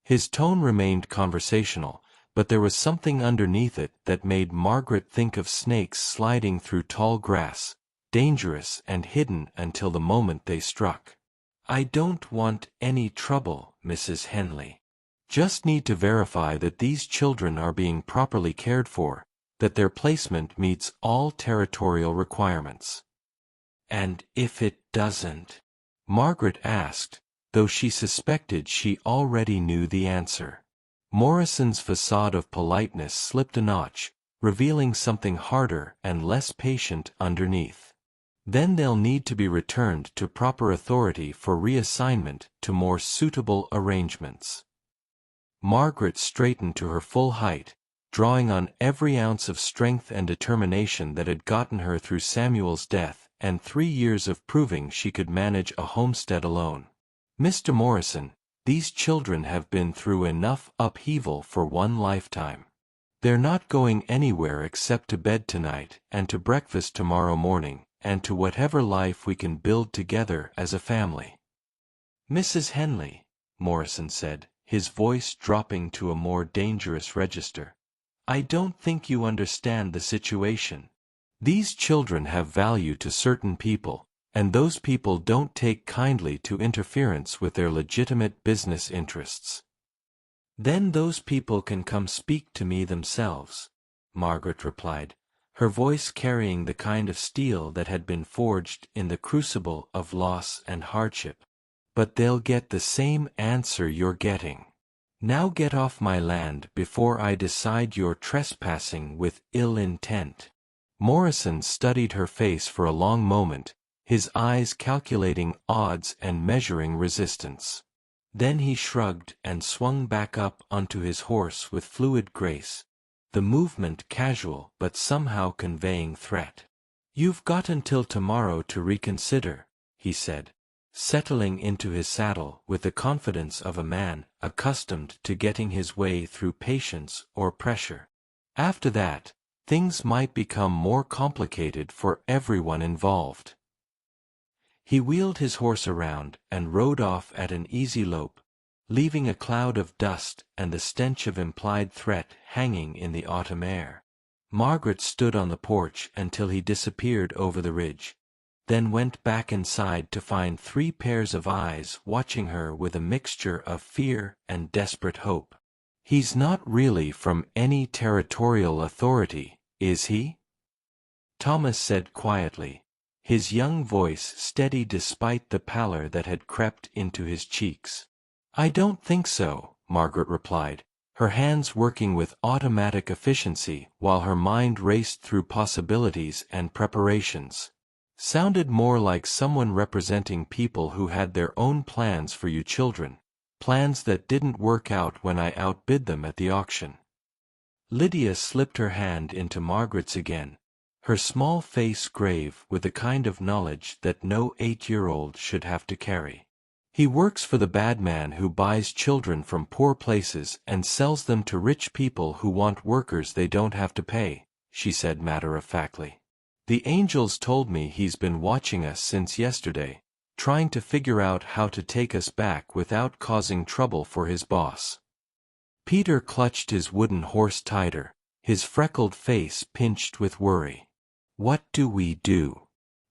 His tone remained conversational, but there was something underneath it that made Margaret think of snakes sliding through tall grass, dangerous and hidden until the moment they struck. "I don't want any trouble, Mrs. Henley. Just need to verify that these children are being properly cared for, that their placement meets all territorial requirements." "And if it doesn't?" Margaret asked, though she suspected she already knew the answer. Morrison's facade of politeness slipped a notch, revealing something harder and less patient underneath. "Then they'll need to be returned to proper authority for reassignment to more suitable arrangements." Margaret straightened to her full height, drawing on every ounce of strength and determination that had gotten her through Samuel's death and 3 years of proving she could manage a homestead alone. "Mr. Morrison, these children have been through enough upheaval for one lifetime. They're not going anywhere except to bed tonight and to breakfast tomorrow morning, and to whatever life we can build together as a family." "Mrs. Henley," Morrison said, his voice dropping to a more dangerous register, "I don't think you understand the situation. These children have value to certain people, and those people don't take kindly to interference with their legitimate business interests." "Then those people can come speak to me themselves," Margaret replied, her voice carrying the kind of steel that had been forged in the crucible of loss and hardship. "But they'll get the same answer you're getting. Now get off my land before I decide you're trespassing with ill intent." Morrison studied her face for a long moment, his eyes calculating odds and measuring resistance. Then he shrugged and swung back up onto his horse with fluid grace, the movement casual but somehow conveying threat. "You've got until tomorrow to reconsider," he said, settling into his saddle with the confidence of a man accustomed to getting his way through patience or pressure. "After that, things might become more complicated for everyone involved." He wheeled his horse around and rode off at an easy lope, leaving a cloud of dust and the stench of implied threat hanging in the autumn air. Margaret stood on the porch until he disappeared over the ridge, then went back inside to find 3 pairs of eyes watching her with a mixture of fear and desperate hope. "He's not really from any territorial authority, is he?" Thomas said quietly, his young voice steady despite the pallor that had crept into his cheeks. "I don't think so," Margaret replied, her hands working with automatic efficiency while her mind raced through possibilities and preparations. "Sounded more like someone representing people who had their own plans for you children, plans that didn't work out when I outbid them at the auction." Lydia slipped her hand into Margaret's again, her small face grave with the kind of knowledge that no 8-year-old should have to carry. He works for the bad man who buys children from poor places and sells them to rich people who want workers they don't have to pay, she said matter-of-factly. The angels told me he's been watching us since yesterday, trying to figure out how to take us back without causing trouble for his boss. Peter clutched his wooden horse tighter, his freckled face pinched with worry. What do?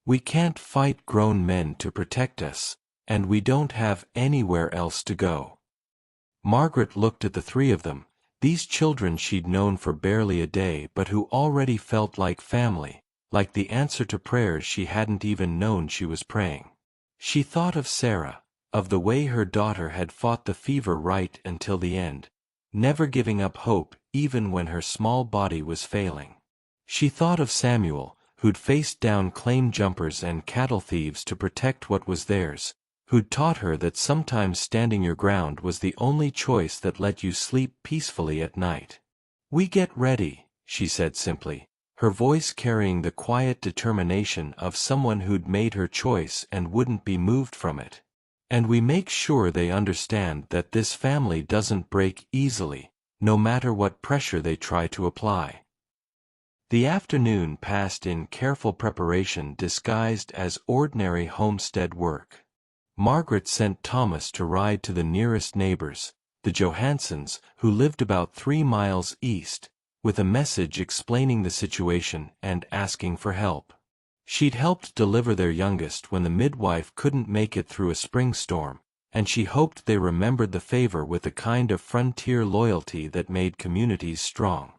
We can't fight grown men to protect us, and we don't have anywhere else to go. Margaret looked at the three of them, these children she'd known for barely a day but who already felt like family, like the answer to prayers she hadn't even known she was praying. She thought of Sarah, of the way her daughter had fought the fever right until the end, never giving up hope even when her small body was failing. She thought of Samuel, who'd faced down claim jumpers and cattle thieves to protect what was theirs, who'd taught her that sometimes standing your ground was the only choice that let you sleep peacefully at night. "We get ready," she said simply, her voice carrying the quiet determination of someone who'd made her choice and wouldn't be moved from it. "And we make sure they understand that this family doesn't break easily, no matter what pressure they try to apply." The afternoon passed in careful preparation disguised as ordinary homestead work. Margaret sent Thomas to ride to the nearest neighbors, the Johansons, who lived about 3 miles east, with a message explaining the situation and asking for help. She'd helped deliver their youngest when the midwife couldn't make it through a spring storm, and she hoped they remembered the favor with the kind of frontier loyalty that made communities strong.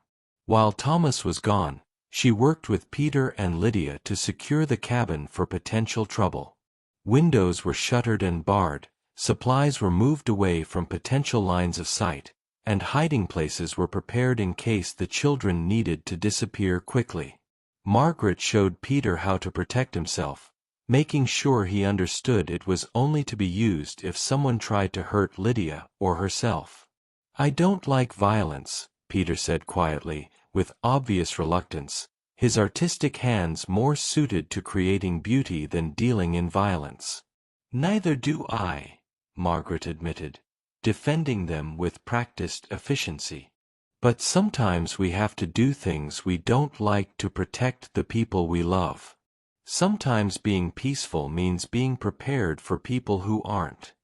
While Thomas was gone, she worked with Peter and Lydia to secure the cabin for potential trouble. Windows were shuttered and barred, supplies were moved away from potential lines of sight, and hiding places were prepared in case the children needed to disappear quickly. Margaret showed Peter how to protect himself, making sure he understood it was only to be used if someone tried to hurt Lydia or herself. "I don't like violence," Peter said quietly, with obvious reluctance, his artistic hands more suited to creating beauty than dealing in violence. "Neither do I," Margaret admitted, defending them with practiced efficiency. "But sometimes we have to do things we don't like to protect the people we love. Sometimes being peaceful means being prepared for people who aren't."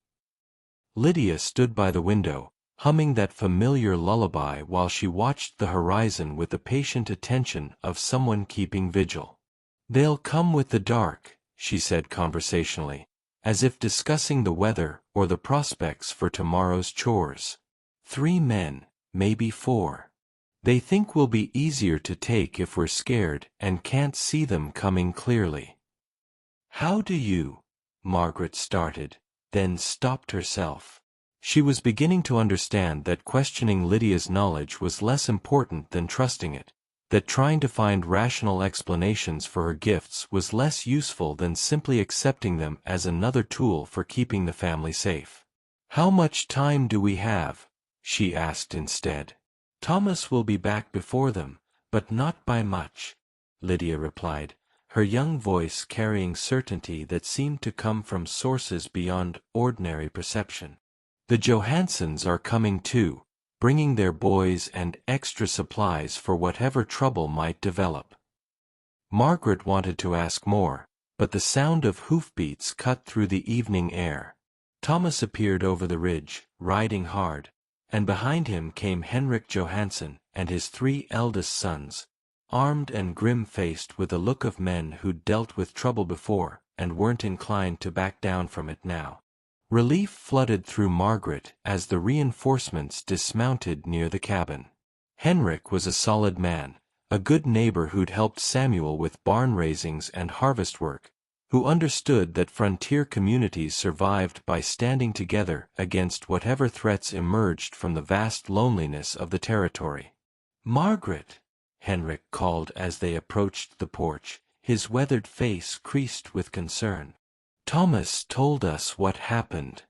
Lydia stood by the window, humming that familiar lullaby while she watched the horizon with the patient attention of someone keeping vigil. "They'll come with the dark," she said conversationally, as if discussing the weather or the prospects for tomorrow's chores. 3 men, maybe 4. They think we'll be easier to take if we're scared and can't see them coming clearly." "How do you?" Margaret started, then stopped herself. She was beginning to understand that questioning Lydia's knowledge was less important than trusting it, that trying to find rational explanations for her gifts was less useful than simply accepting them as another tool for keeping the family safe. "How much time do we have?" she asked instead. "Thomas will be back before them, but not by much," Lydia replied, her young voice carrying certainty that seemed to come from sources beyond ordinary perception. "The Johansons are coming too, bringing their boys and extra supplies for whatever trouble might develop." Margaret wanted to ask more, but the sound of hoofbeats cut through the evening air. Thomas appeared over the ridge, riding hard, and behind him came Henrik Johansen and his 3 eldest sons, armed and grim-faced with a look of men who'd dealt with trouble before and weren't inclined to back down from it now. Relief flooded through Margaret as the reinforcements dismounted near the cabin. Henrik was a solid man, a good neighbor who'd helped Samuel with barn raisings and harvest work, who understood that frontier communities survived by standing together against whatever threats emerged from the vast loneliness of the territory. "Margaret," Henrik called as they approached the porch, his weathered face creased with concern. "Thomas told us what happened.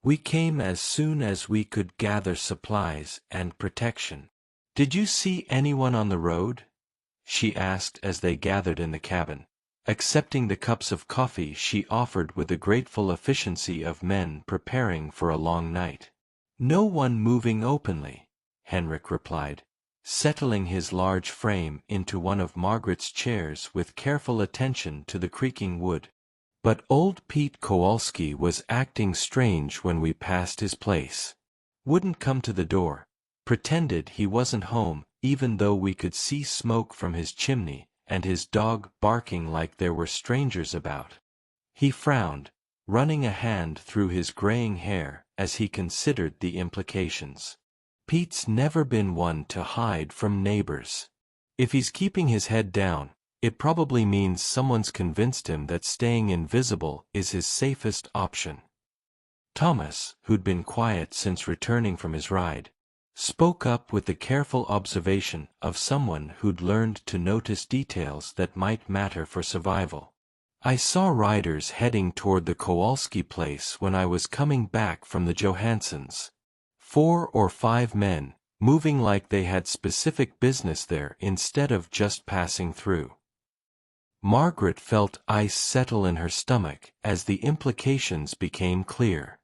We came as soon as we could gather supplies and protection." "Did you see anyone on the road?" she asked as they gathered in the cabin, accepting the cups of coffee she offered with the grateful efficiency of men preparing for a long night. "No one moving openly," Henrik replied, settling his large frame into one of Margaret's chairs with careful attention to the creaking wood. "But old Pete Kowalski was acting strange when we passed his place. Wouldn't come to the door, pretended he wasn't home even though we could see smoke from his chimney, and his dog barking like there were strangers about." He frowned, running a hand through his graying hair as he considered the implications. "Pete's never been one to hide from neighbors. If he's keeping his head down, it probably means someone's convinced him that staying invisible is his safest option." Thomas, who'd been quiet since returning from his ride, spoke up with the careful observation of someone who'd learned to notice details that might matter for survival. "I saw riders heading toward the Kowalski place when I was coming back from the Johanssons. 4 or 5 men, moving like they had specific business there instead of just passing through." Margaret felt ice settle in her stomach as the implications became clear.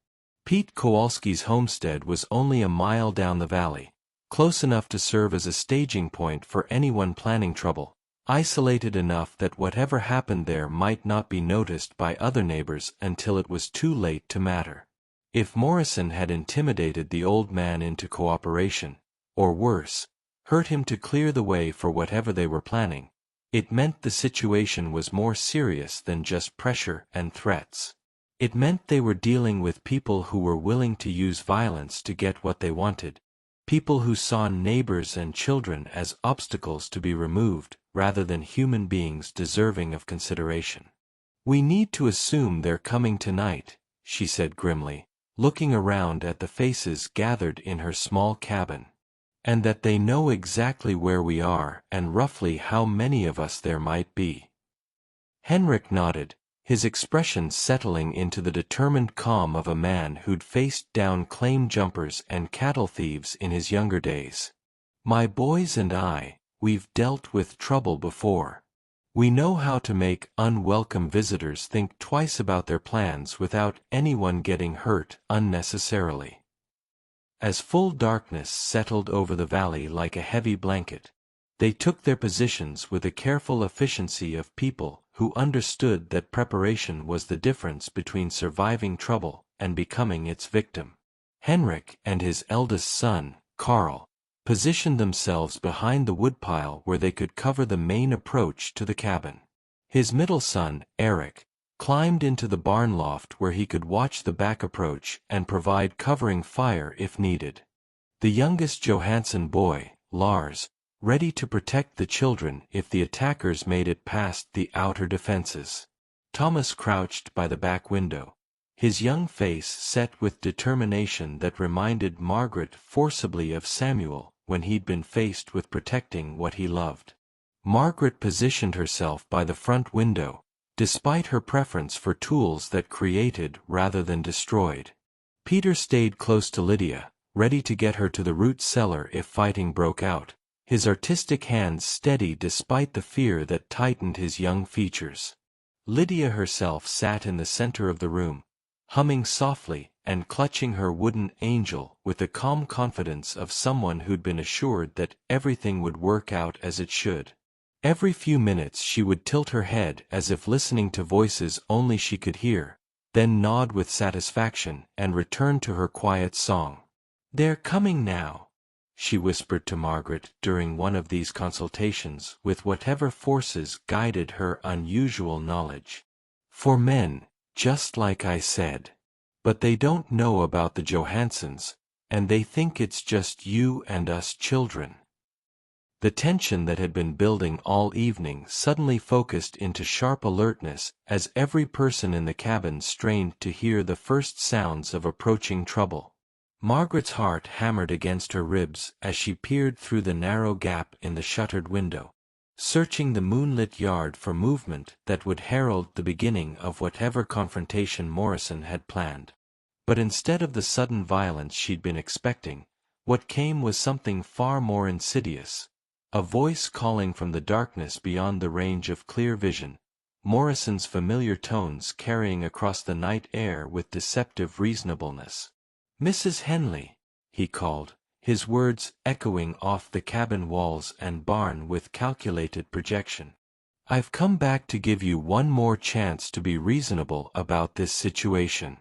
Pete Kowalski's homestead was only a mile down the valley, close enough to serve as a staging point for anyone planning trouble, isolated enough that whatever happened there might not be noticed by other neighbors until it was too late to matter. If Morrison had intimidated the old man into cooperation, or worse, hurt him to clear the way for whatever they were planning, it meant the situation was more serious than just pressure and threats. It meant they were dealing with people who were willing to use violence to get what they wanted, people who saw neighbors and children as obstacles to be removed rather than human beings deserving of consideration. "We need to assume they're coming tonight," she said grimly, looking around at the faces gathered in her small cabin. "And that they know exactly where we are and roughly how many of us there might be." Henrik nodded, his expression settling into the determined calm of a man who'd faced down claim jumpers and cattle thieves in his younger days. "My boys and we've dealt with trouble before. We know how to make unwelcome visitors think twice about their plans without anyone getting hurt unnecessarily." As full darkness settled over the valley like a heavy blanket, they took their positions with a careful efficiency of people who understood that preparation was the difference between surviving trouble and becoming its victim. Henrik and his eldest son, Carl, positioned themselves behind the woodpile where they could cover the main approach to the cabin. His middle son, Eric, climbed into the barn loft where he could watch the back approach and provide covering fire if needed. The youngest Johansson boy, Lars, ready to protect the children if the attackers made it past the outer defenses. Thomas crouched by the back window, his young face set with determination that reminded Margaret forcibly of Samuel when he'd been faced with protecting what he loved. Margaret positioned herself by the front window, despite her preference for tools that created rather than destroyed. Peter stayed close to Lydia, ready to get her to the root cellar if fighting broke out, his artistic hands steady despite the fear that tightened his young features. Lydia herself sat in the center of the room, humming softly and clutching her wooden angel with the calm confidence of someone who'd been assured that everything would work out as it should. Every few minutes she would tilt her head as if listening to voices only she could hear, then nod with satisfaction and return to her quiet song. "They're coming now," she whispered to Margaret during one of these consultations with whatever forces guided her unusual knowledge. "For men, just like I said. But they don't know about the Johanssons, and they think it's just you and us children." The tension that had been building all evening suddenly focused into sharp alertness as every person in the cabin strained to hear the first sounds of approaching trouble. Margaret's heart hammered against her ribs as she peered through the narrow gap in the shuttered window, searching the moonlit yard for movement that would herald the beginning of whatever confrontation Morrison had planned. But instead of the sudden violence she'd been expecting, What came was something far more insidious. A voice calling from the darkness beyond the range of clear vision. Morrison's familiar tones carrying across the night air with deceptive reasonableness. "Mrs. Henley," he called, his words echoing off the cabin walls and barn with calculated projection. "I've come back to give you one more chance to be reasonable about this situation.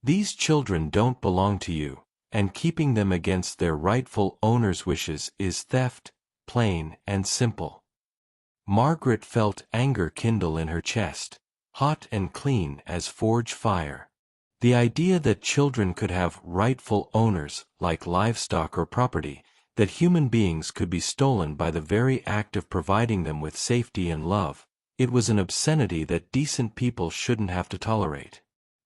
These children don't belong to you, and keeping them against their rightful owner's wishes is theft, plain and simple." Margaret felt anger kindle in her chest, hot and clean as forge fire. The idea that children could have rightful owners, like livestock or property, that human beings could be stolen by the very act of providing them with safety and love, it was an obscenity that decent people shouldn't have to tolerate.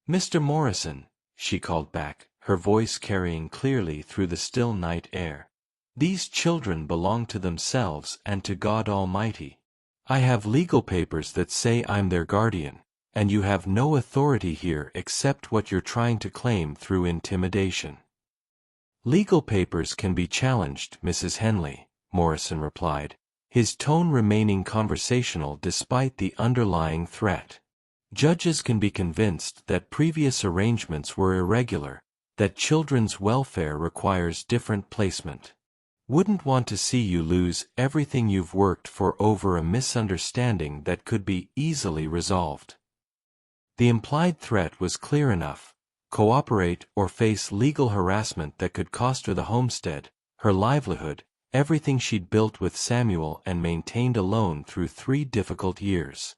"Mr. Morrison," she called back, her voice carrying clearly through the still night air. "These children belong to themselves and to God Almighty. I have legal papers that say I'm their guardian, and you have no authority here except what you're trying to claim through intimidation." "Legal papers can be challenged, Mrs. Henley," Morrison replied, his tone remaining conversational despite the underlying threat. "Judges can be convinced that previous arrangements were irregular, that children's welfare requires different placement. Wouldn't want to see you lose everything you've worked for over a misunderstanding that could be easily resolved." The implied threat was clear enough: cooperate or face legal harassment that could cost her the homestead, her livelihood, everything she'd built with Samuel and maintained alone through 3 difficult years.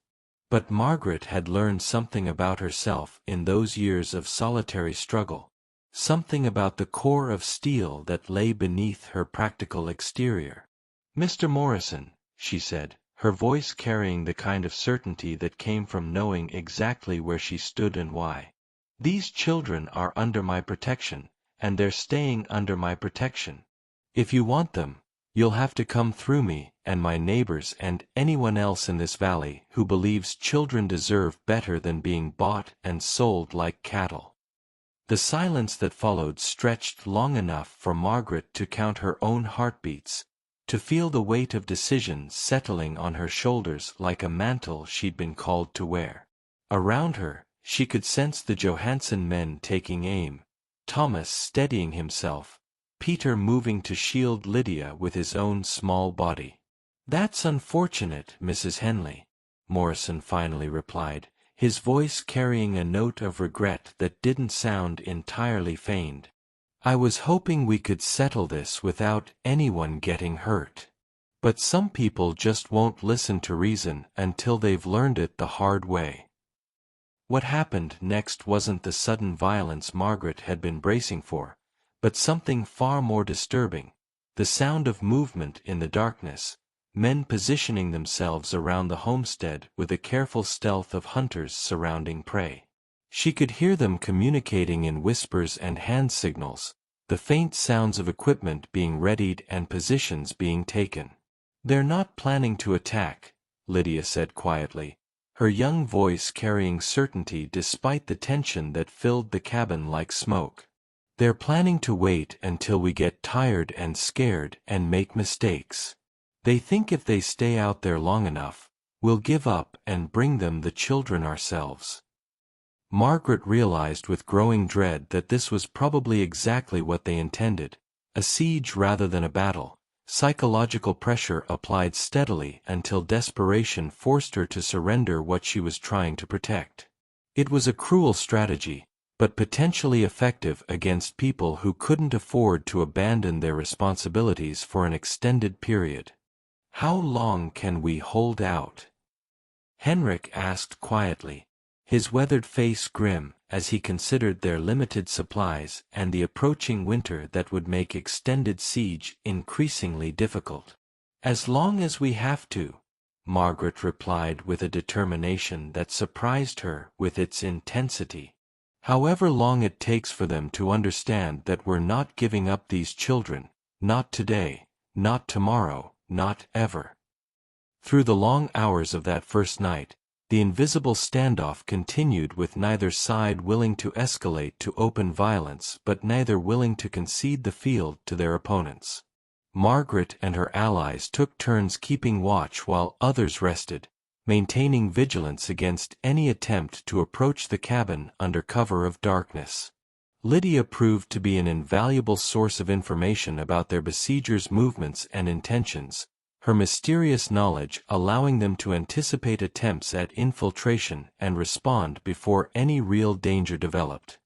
But Margaret had learned something about herself in those years of solitary struggle. Something about the core of steel that lay beneath her practical exterior. "Mr. Morrison," she said, her voice carrying the kind of certainty that came from knowing exactly where she stood and why. "These children are under my protection, and they're staying under my protection. If you want them, you'll have to come through me and my neighbors and anyone else in this valley who believes children deserve better than being bought and sold like cattle." The silence that followed stretched long enough for Margaret to count her own heartbeats, to feel the weight of decision settling on her shoulders like a mantle she'd been called to wear. Around her, she could sense the Johansson men taking aim, Thomas steadying himself, Peter moving to shield Lydia with his own small body. "That's unfortunate, Mrs. Henley," Morrison finally replied, his voice carrying a note of regret that didn't sound entirely feigned. "I was hoping we could settle this without anyone getting hurt. But some people just won't listen to reason until they've learned it the hard way." What happened next wasn't the sudden violence Margaret had been bracing for, but something far more disturbing: the sound of movement in the darkness, men positioning themselves around the homestead with a careful stealth of hunters surrounding prey. She could hear them communicating in whispers and hand signals, the faint sounds of equipment being readied and positions being taken. "They're not planning to attack," Lydia said quietly, her young voice carrying certainty despite the tension that filled the cabin like smoke. "They're planning to wait until we get tired and scared and make mistakes. They think if they stay out there long enough, we'll give up and bring them the children ourselves." Margaret realized with growing dread that this was probably exactly what they intended: a siege rather than a battle, psychological pressure applied steadily until desperation forced her to surrender what she was trying to protect. It was a cruel strategy, but potentially effective against people who couldn't afford to abandon their responsibilities for an extended period. "How long can we hold out?" Henrik asked quietly, his weathered face grim as he considered their limited supplies and the approaching winter that would make extended siege increasingly difficult. "As long as we have to," Margaret replied with a determination that surprised her with its intensity. "However long it takes for them to understand that we're not giving up these children, not today, not tomorrow, not ever." Through the long hours of that first night, the invisible standoff continued with neither side willing to escalate to open violence but neither willing to concede the field to their opponents. Margaret and her allies took turns keeping watch while others rested, maintaining vigilance against any attempt to approach the cabin under cover of darkness. Lydia proved to be an invaluable source of information about their besiegers' movements and intentions, her mysterious knowledge allowing them to anticipate attempts at infiltration and respond before any real danger developed.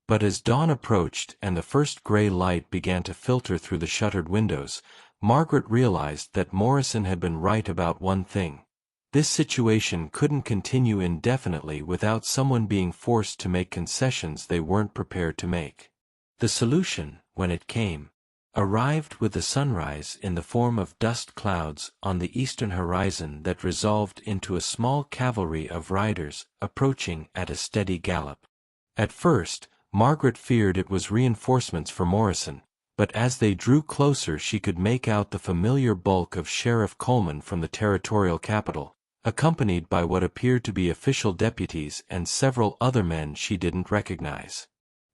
But as dawn approached and the first gray light began to filter through the shuttered windows, Margaret realized that Morrison had been right about one thing. This situation couldn't continue indefinitely without someone being forced to make concessions they weren't prepared to make. The solution, when it came, arrived with the sunrise in the form of dust clouds on the eastern horizon that resolved into a small cavalry of riders approaching at a steady gallop. At first, Margaret feared it was reinforcements for Morrison, but as they drew closer she could make out the familiar bulk of Sheriff Coleman from the territorial capital, accompanied by what appeared to be official deputies and several other men she didn't recognize.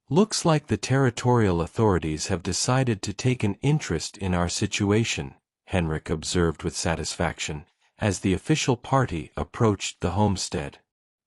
"Looks like the territorial authorities have decided to take an interest in our situation," Henrik observed with satisfaction, as the official party approached the homestead.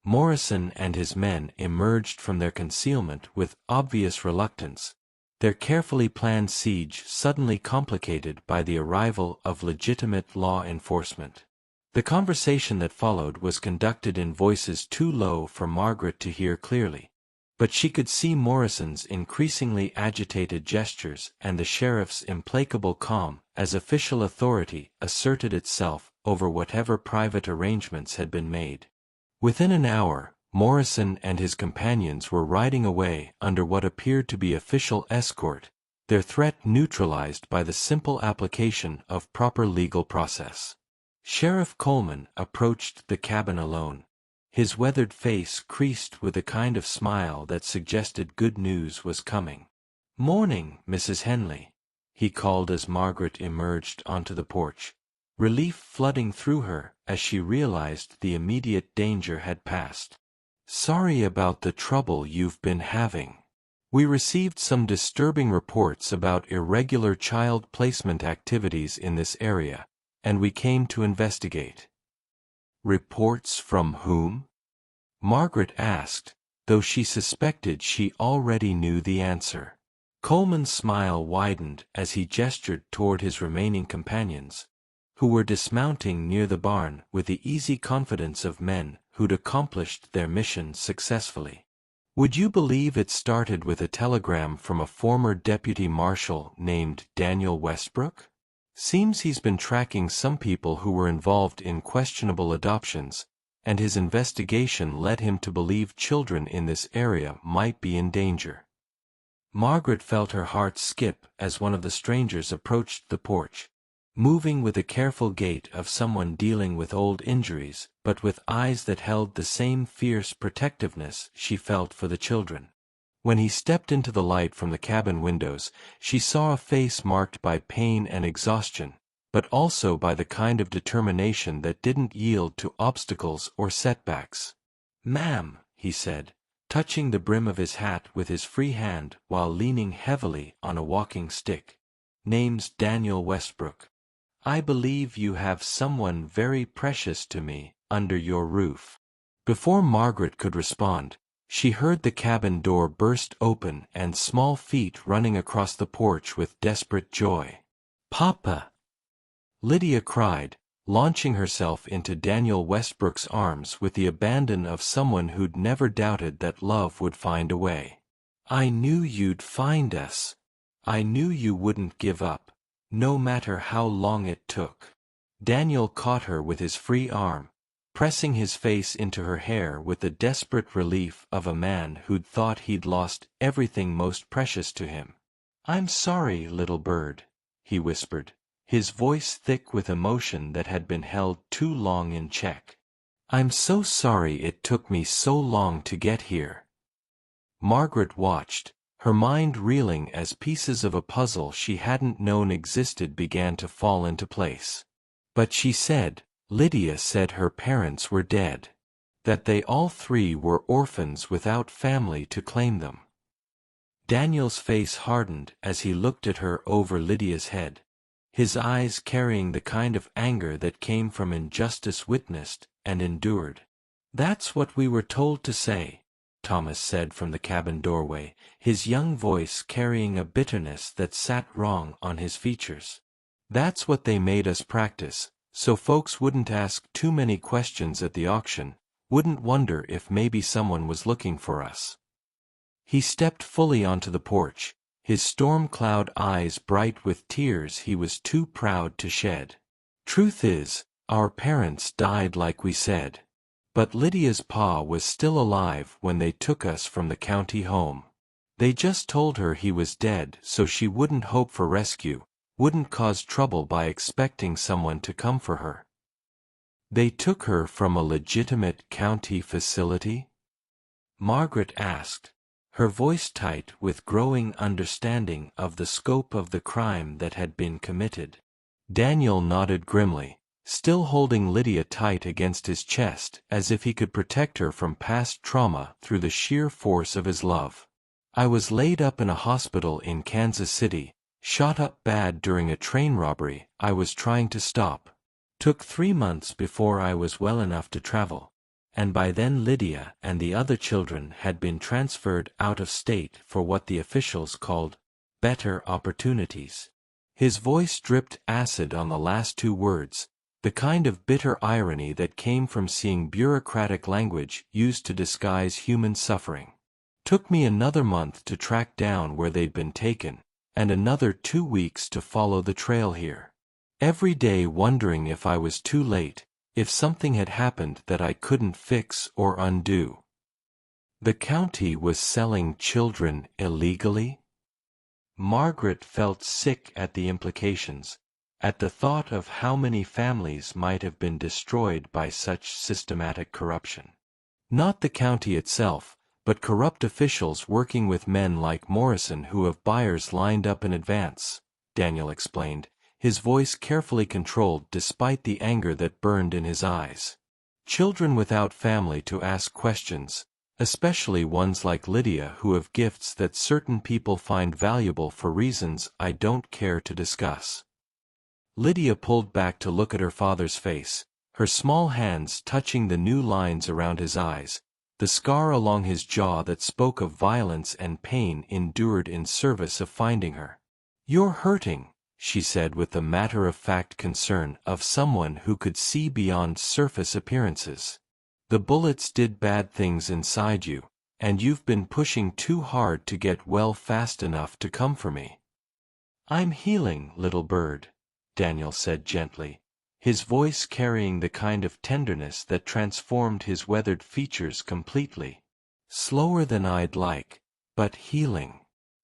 Morrison and his men emerged from their concealment with obvious reluctance, their carefully planned siege suddenly complicated by the arrival of legitimate law enforcement. The conversation that followed was conducted in voices too low for Margaret to hear clearly, but she could see Morrison's increasingly agitated gestures and the sheriff's implacable calm as official authority asserted itself over whatever private arrangements had been made. Within an hour, Morrison and his companions were riding away under what appeared to be official escort, their threat neutralized by the simple application of proper legal process. Sheriff Coleman approached the cabin alone, his weathered face creased with a kind of smile that suggested good news was coming. "Morning, Mrs. Henley," he called as Margaret emerged onto the porch, relief flooding through her as she realized the immediate danger had passed. "Sorry about the trouble you've been having. We received some disturbing reports about irregular child placement activities in this area, and we came to investigate." "Reports from whom?" Margaret asked, though she suspected she already knew the answer. Coleman's smile widened as he gestured toward his remaining companions, who were dismounting near the barn with the easy confidence of men who'd accomplished their mission successfully. "Would you believe it started with a telegram from a former deputy marshal named Daniel Westbrook? Seems he's been tracking some people who were involved in questionable adoptions, and his investigation led him to believe children in this area might be in danger." Margaret felt her heart skip as one of the strangers approached the porch, moving with the careful gait of someone dealing with old injuries, but with eyes that held the same fierce protectiveness she felt for the children. When he stepped into the light from the cabin windows, she saw a face marked by pain and exhaustion, but also by the kind of determination that didn't yield to obstacles or setbacks. "Ma'am," he said, touching the brim of his hat with his free hand while leaning heavily on a walking stick. "Name's Daniel Westbrook. I believe you have someone very precious to me under your roof." Before Margaret could respond, she heard the cabin door burst open and small feet running across the porch with desperate joy. "Papa!" Lydia cried, launching herself into Daniel Westbrook's arms with the abandon of someone who'd never doubted that love would find a way. "I knew you'd find us. I knew you wouldn't give up, no matter how long it took." Daniel caught her with his free arm, pressing his face into her hair with the desperate relief of a man who'd thought he'd lost everything most precious to him. "I'm sorry, little bird," he whispered, his voice thick with emotion that had been held too long in check. "I'm so sorry it took me so long to get here." Margaret watched, her mind reeling as pieces of a puzzle she hadn't known existed began to fall into place. "But she said, Lydia said her parents were dead." that they all three were orphans without family to claim them. Daniel's face hardened as he looked at her over Lydia's head, his eyes carrying the kind of anger that came from injustice witnessed and endured. "That's what we were told to say," Thomas said from the cabin doorway, his young voice carrying a bitterness that sat wrong on his features. "That's what they made us practice, so folks wouldn't ask too many questions at the auction, wouldn't wonder if maybe someone was looking for us." He stepped fully onto the porch, his storm cloud eyes bright with tears he was too proud to shed. "Truth is, our parents died like we said. But Lydia's pa was still alive when they took us from the county home. They just told her he was dead so she wouldn't hope for rescue, wouldn't cause trouble by expecting someone to come for her." "They took her from a legitimate county facility?" Margaret asked, her voice tight with growing understanding of the scope of the crime that had been committed. Daniel nodded grimly, still holding Lydia tight against his chest as if he could protect her from past trauma through the sheer force of his love. "I was laid up in a hospital in Kansas City, shot up bad during a train robbery I was trying to stop. Took 3 months before I was well enough to travel. And by then Lydia and the other children had been transferred out of state for what the officials called better opportunities." His voice dripped acid on the last 2 words, the kind of bitter irony that came from seeing bureaucratic language used to disguise human suffering. "Took me another month to track down where they'd been taken, and another 2 weeks to follow the trail here. Every day wondering if I was too late, if something had happened that I couldn't fix or undo." The county was selling children illegally? Margaret felt sick at the implications, at the thought of how many families might have been destroyed by such systematic corruption. Not the county itself, but corrupt officials working with men like Morrison who have buyers lined up in advance, Daniel explained, his voice carefully controlled despite the anger that burned in his eyes. "Children without family to ask questions, especially ones like Lydia who have gifts that certain people find valuable for reasons I don't care to discuss." Lydia pulled back to look at her father's face, her small hands touching the new lines around his eyes, the scar along his jaw that spoke of violence and pain endured in service of finding her. "You're hurting," she said with the matter-of-fact concern of someone who could see beyond surface appearances. "The bullets did bad things inside you, and you've been pushing too hard to get well fast enough to come for me." "I'm healing, little bird," Daniel said gently, his voice carrying the kind of tenderness that transformed his weathered features completely. "Slower than I'd like, but healing.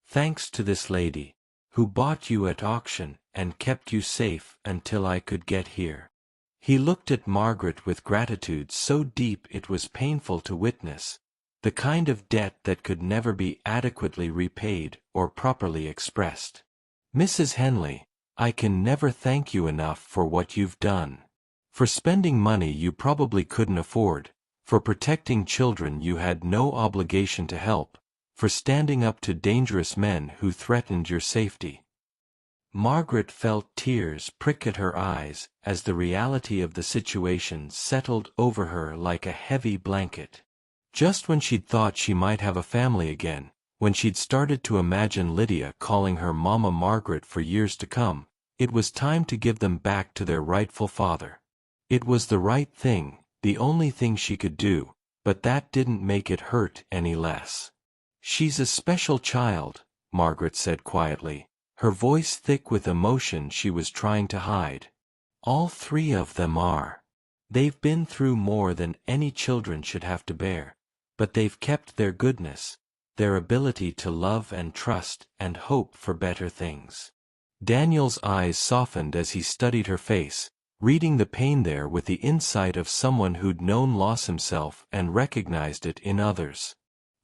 Thanks to this lady, who bought you at auction and kept you safe until I could get here." He looked at Margaret with gratitude so deep it was painful to witness, the kind of debt that could never be adequately repaid or properly expressed. "Mrs. Henley, I can never thank you enough for what you've done. For spending money you probably couldn't afford, for protecting children you had no obligation to help, for standing up to dangerous men who threatened your safety." Margaret felt tears prick at her eyes as the reality of the situation settled over her like a heavy blanket. Just when she'd thought she might have a family again, when she'd started to imagine Lydia calling her Mama Margaret for years to come, it was time to give them back to their rightful father. It was the right thing, the only thing she could do, but that didn't make it hurt any less. "She's a special child," Margaret said quietly, her voice thick with emotion she was trying to hide. "All 3 of them are. They've been through more than any children should have to bear, but they've kept their goodness, their ability to love and trust and hope for better things." Daniel's eyes softened as he studied her face, reading the pain there with the insight of someone who'd known loss himself and recognized it in others.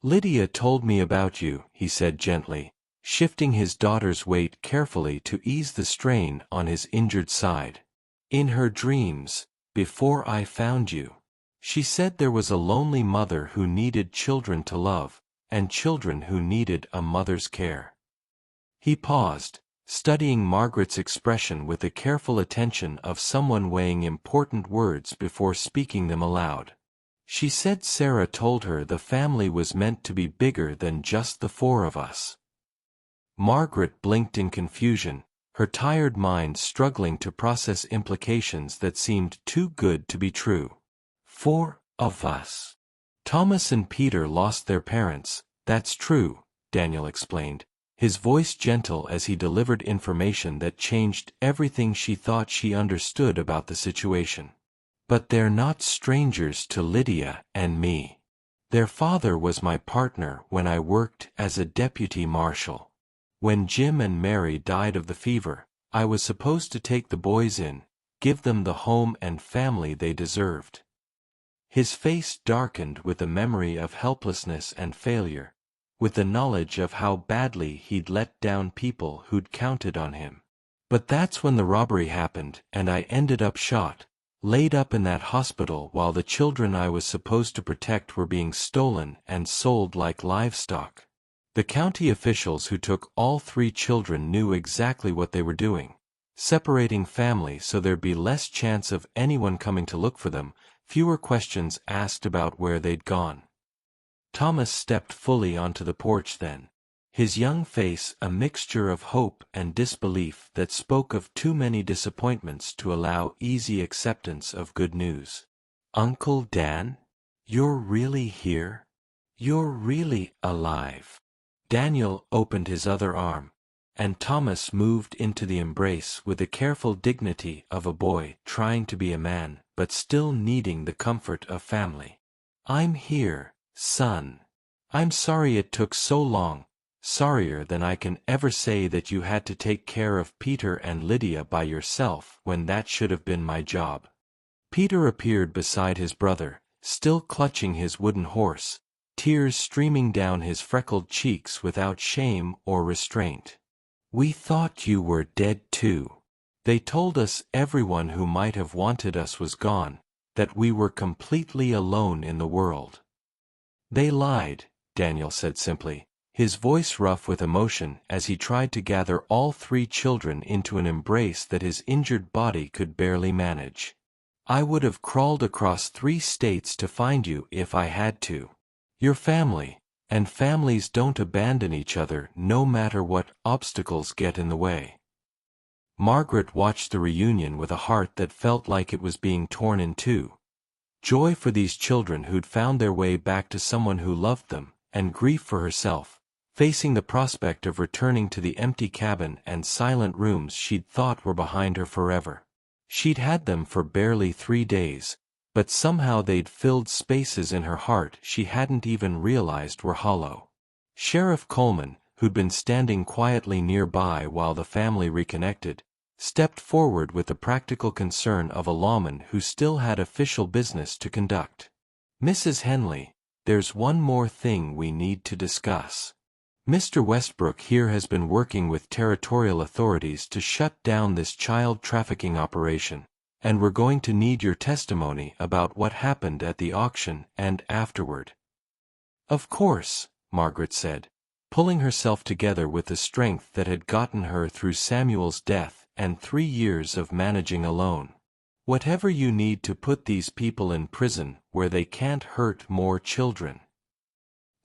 "Lydia told me about you," he said gently, shifting his daughter's weight carefully to ease the strain on his injured side. "In her dreams, before I found you. She said there was a lonely mother who needed children to love, and children who needed a mother's care. He paused, studying Margaret's expression with the careful attention of someone weighing important words before speaking them aloud. She said Sarah told her the family was meant to be bigger than just the four of us. Margaret blinked in confusion, her tired mind struggling to process implications that seemed too good to be true. 4 of us. Thomas and Peter lost their parents, that's true, Daniel explained, his voice gentle as he delivered information that changed everything she thought she understood about the situation. But they're not strangers to Lydia and me. Their father was my partner when I worked as a deputy marshal. When Jim and Mary died of the fever, I was supposed to take the boys in, give them the home and family they deserved. His face darkened with the memory of helplessness and failure, with the knowledge of how badly he'd let down people who'd counted on him. But that's when the robbery happened and I ended up shot, laid up in that hospital while the children I was supposed to protect were being stolen and sold like livestock. The county officials who took all 3 children knew exactly what they were doing, separating family so there'd be less chance of anyone coming to look for them, fewer questions asked about where they'd gone. Thomas stepped fully onto the porch then, his young face a mixture of hope and disbelief that spoke of too many disappointments to allow easy acceptance of good news. Uncle Dan? You're really here? You're really alive? Daniel opened his other arm, and Thomas moved into the embrace with the careful dignity of a boy trying to be a man but still needing the comfort of family. I'm here, son. I'm sorry it took so long, sorrier than I can ever say that you had to take care of Peter and Lydia by yourself when that should have been my job. Peter appeared beside his brother, still clutching his wooden horse, tears streaming down his freckled cheeks without shame or restraint. We thought you were dead too. They told us everyone who might have wanted us was gone, that we were completely alone in the world. They lied, Daniel said simply, his voice rough with emotion as he tried to gather all 3 children into an embrace that his injured body could barely manage. I would have crawled across 3 states to find you if I had to. Your family, and families don't abandon each other no matter what obstacles get in the way. Margaret watched the reunion with a heart that felt like it was being torn in two. Joy for these children who'd found their way back to someone who loved them, and grief for herself, facing the prospect of returning to the empty cabin and silent rooms she'd thought were behind her forever. She'd had them for barely 3 days, but somehow they'd filled spaces in her heart she hadn't even realized were hollow. Sheriff Coleman, who'd been standing quietly nearby while the family reconnected, stepped forward with the practical concern of a lawman who still had official business to conduct. Mrs. Henley, there's one more thing we need to discuss. Mr. Westbrook here has been working with territorial authorities to shut down this child trafficking operation, and we're going to need your testimony about what happened at the auction and afterward. Of course, Margaret said, pulling herself together with the strength that had gotten her through Samuel's death and 3 years of managing alone. Whatever you need to put these people in prison where they can't hurt more children.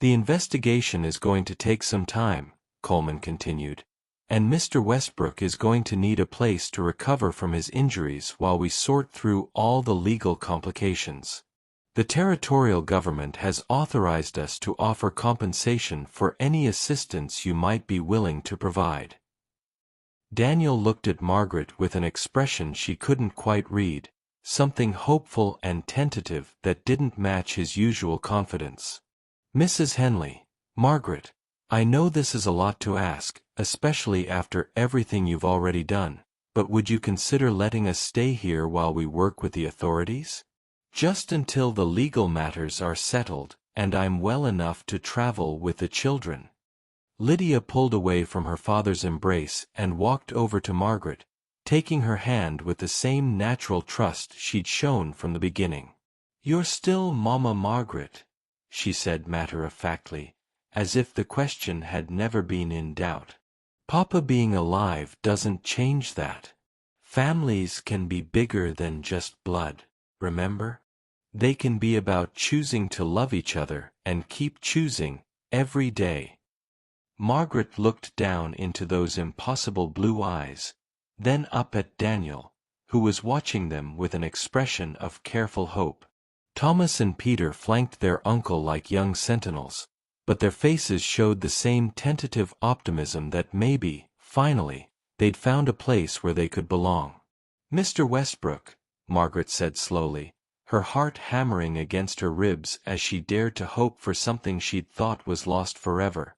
The investigation is going to take some time, Coleman continued, and Mr. Westbrook is going to need a place to recover from his injuries while we sort through all the legal complications. The territorial government has authorized us to offer compensation for any assistance you might be willing to provide. Daniel looked at Margaret with an expression she couldn't quite read, something hopeful and tentative that didn't match his usual confidence. Mrs. Henley, Margaret, I know this is a lot to ask, especially after everything you've already done, but would you consider letting us stay here while we work with the authorities? Just until the legal matters are settled, and I'm well enough to travel with the children. Lydia pulled away from her father's embrace and walked over to Margaret, taking her hand with the same natural trust she'd shown from the beginning. "You're still Mama Margaret," she said matter-of-factly, as if the question had never been in doubt. "Papa being alive doesn't change that. Families can be bigger than just blood, remember? They can be about choosing to love each other and keep choosing, every day." Margaret looked down into those impossible blue eyes, then up at Daniel, who was watching them with an expression of careful hope. Thomas and Peter flanked their uncle like young sentinels, but their faces showed the same tentative optimism that maybe, finally, they'd found a place where they could belong. "Mr. Westbrook," Margaret said slowly, her heart hammering against her ribs as she dared to hope for something she'd thought was lost forever,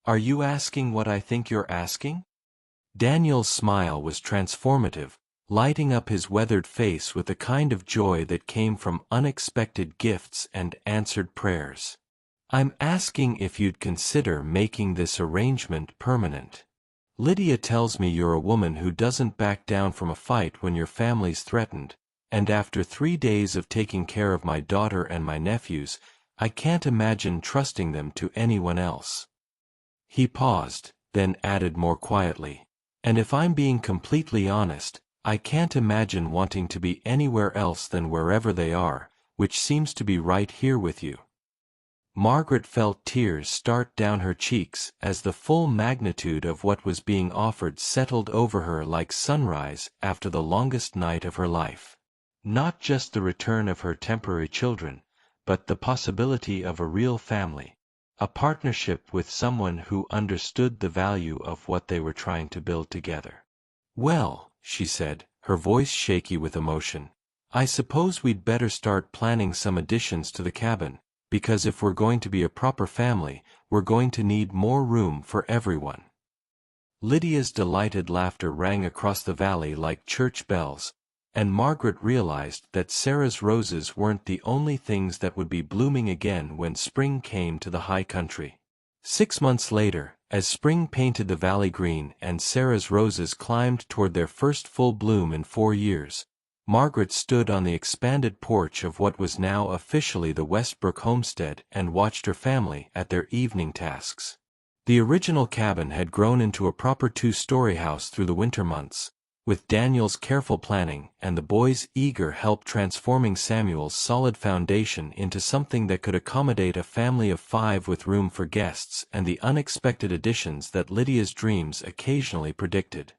"are you asking what I think you're asking?" Daniel's smile was transformative, lighting up his weathered face with a kind of joy that came from unexpected gifts and answered prayers. "I'm asking if you'd consider making this arrangement permanent. Lydia tells me you're a woman who doesn't back down from a fight when your family's threatened, and after 3 days of taking care of my daughter and my nephews, I can't imagine trusting them to anyone else." He paused, then added more quietly, "And if I'm being completely honest, I can't imagine wanting to be anywhere else than wherever they are, which seems to be right here with you." Margaret felt tears start down her cheeks as the full magnitude of what was being offered settled over her like sunrise after the longest night of her life. Not just the return of her temporary children, but the possibility of a real family, a partnership with someone who understood the value of what they were trying to build together. "Well," she said, her voice shaky with emotion, "I suppose we'd better start planning some additions to the cabin, because if we're going to be a proper family, we're going to need more room for everyone." Lydia's delighted laughter rang across the valley like church bells, and Margaret realized that Sarah's roses weren't the only things that would be blooming again when spring came to the high country. 6 months later, as spring painted the valley green and Sarah's roses climbed toward their first full bloom in 4 years, Margaret stood on the expanded porch of what was now officially the Westbrook homestead and watched her family at their evening tasks. The original cabin had grown into a proper 2-story house through the winter months, with Daniel's careful planning and the boys' eager help transforming Samuel's solid foundation into something that could accommodate a family of 5 with room for guests and the unexpected additions that Lydia's dreams occasionally predicted.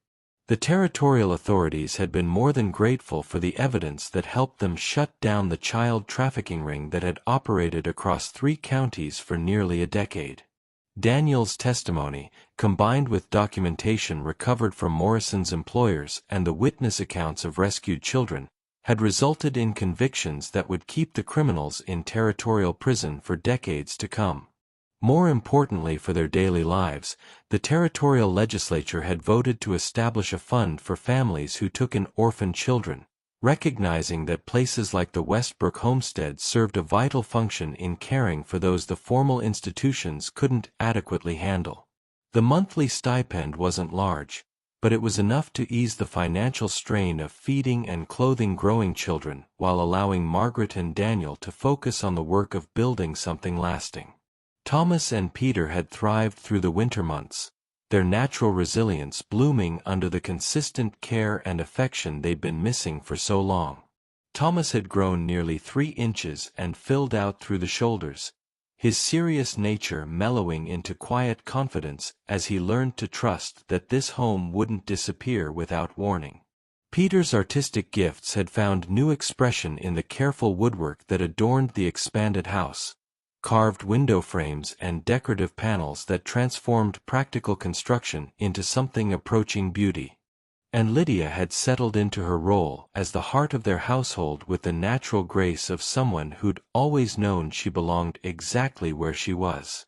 The territorial authorities had been more than grateful for the evidence that helped them shut down the child trafficking ring that had operated across 3 counties for nearly a decade. Daniel's testimony, combined with documentation recovered from Morrison's employers and the witness accounts of rescued children, had resulted in convictions that would keep the criminals in territorial prison for decades to come. More importantly for their daily lives, the territorial legislature had voted to establish a fund for families who took in orphaned children, recognizing that places like the Westbrook homestead served a vital function in caring for those the formal institutions couldn't adequately handle. The monthly stipend wasn't large, but it was enough to ease the financial strain of feeding and clothing growing children while allowing Margaret and Daniel to focus on the work of building something lasting. Thomas and Peter had thrived through the winter months, their natural resilience blooming under the consistent care and affection they'd been missing for so long. Thomas had grown nearly 3 inches and filled out through the shoulders, his serious nature mellowing into quiet confidence as he learned to trust that this home wouldn't disappear without warning. Peter's artistic gifts had found new expression in the careful woodwork that adorned the expanded house, carved window frames and decorative panels that transformed practical construction into something approaching beauty. And Lydia had settled into her role as the heart of their household with the natural grace of someone who'd always known she belonged exactly where she was.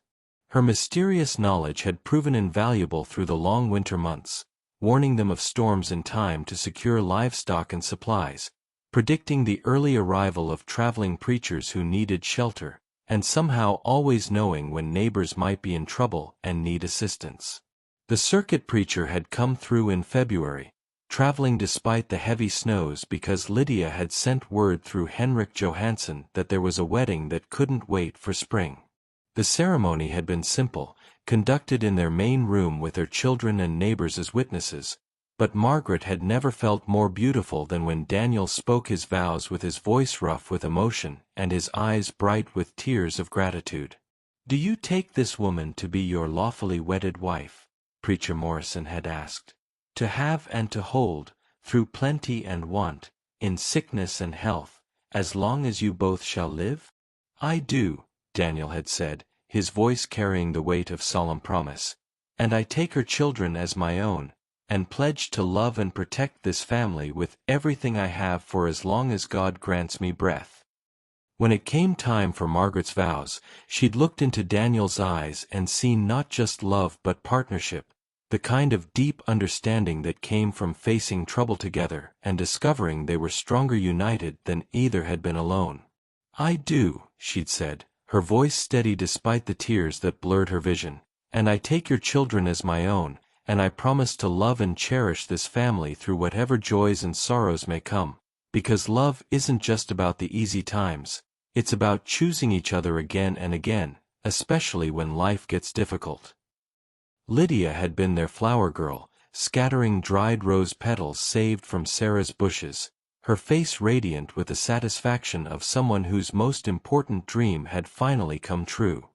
Her mysterious knowledge had proven invaluable through the long winter months, warning them of storms in time to secure livestock and supplies, predicting the early arrival of traveling preachers who needed shelter, and somehow always knowing when neighbors might be in trouble and need assistance. The circuit preacher had come through in February, traveling despite the heavy snows because Lydia had sent word through Henrik Johansson that there was a wedding that couldn't wait for spring. The ceremony had been simple, conducted in their main room with their children and neighbors as witnesses, but Margaret had never felt more beautiful than when Daniel spoke his vows with his voice rough with emotion and his eyes bright with tears of gratitude. "Do you take this woman to be your lawfully wedded wife?" Preacher Morrison had asked. "To have and to hold, through plenty and want, in sickness and health, as long as you both shall live?" "I do," Daniel had said, his voice carrying the weight of solemn promise. "And I take her children as my own, and pledge to love and protect this family with everything I have for as long as God grants me breath." When it came time for Margaret's vows, she'd looked into Daniel's eyes and seen not just love but partnership, the kind of deep understanding that came from facing trouble together and discovering they were stronger united than either had been alone. "I do," she'd said, her voice steady despite the tears that blurred her vision, "and I take your children as my own, and I promise to love and cherish this family through whatever joys and sorrows may come, because love isn't just about the easy times, it's about choosing each other again and again, especially when life gets difficult." Lydia had been their flower girl, scattering dried rose petals saved from Sarah's bushes, her face radiant with the satisfaction of someone whose most important dream had finally come true.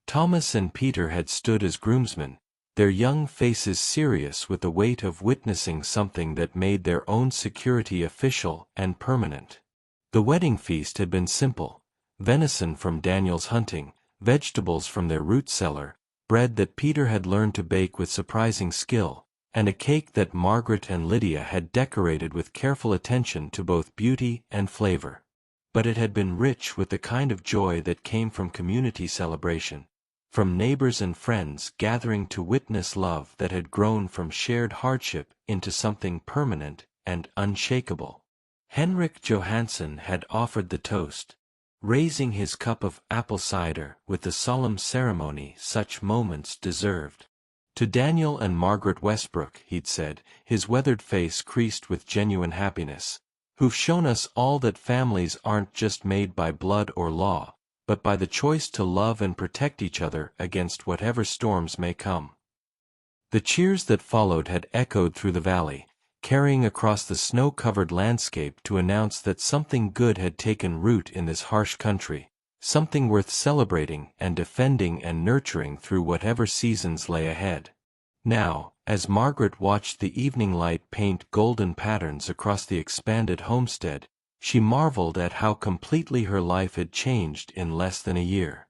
Thomas and Peter had stood as groomsmen, their young faces serious with the weight of witnessing something that made their own security official and permanent. The wedding feast had been simple: venison from Daniel's hunting, vegetables from their root cellar, bread that Peter had learned to bake with surprising skill, and a cake that Margaret and Lydia had decorated with careful attention to both beauty and flavor. But it had been rich with the kind of joy that came from community celebration, from neighbors and friends gathering to witness love that had grown from shared hardship into something permanent and unshakable. Henrik Johansson had offered the toast, raising his cup of apple cider with the solemn ceremony such moments deserved. To Daniel and Margaret Westbrook, he'd said, his weathered face creased with genuine happiness, "who've shown us all that families aren't just made by blood or law, but by the choice to love and protect each other against whatever storms may come." The cheers that followed had echoed through the valley, carrying across the snow-covered landscape to announce that something good had taken root in this harsh country, something worth celebrating and defending and nurturing through whatever seasons lay ahead. Now, as Margaret watched the evening light paint golden patterns across the expanded homestead, she marveled at how completely her life had changed in less than a year.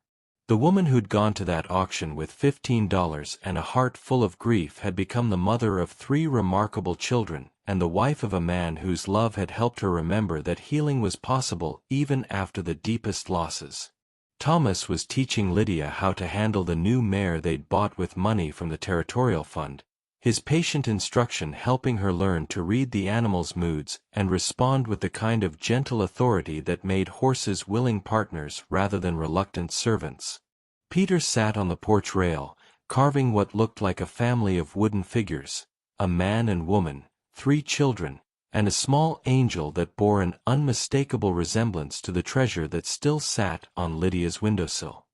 The woman who'd gone to that auction with $15 and a heart full of grief had become the mother of 3 remarkable children and the wife of a man whose love had helped her remember that healing was possible even after the deepest losses. Thomas was teaching Lydia how to handle the new mare they'd bought with money from the Territorial Fund, his patient instruction helping her learn to read the animal's moods and respond with the kind of gentle authority that made horses willing partners rather than reluctant servants. Peter sat on the porch rail, carving what looked like a family of wooden figures, a man and woman, 3 children, and a small angel that bore an unmistakable resemblance to the treasure that still sat on Lydia's windowsill.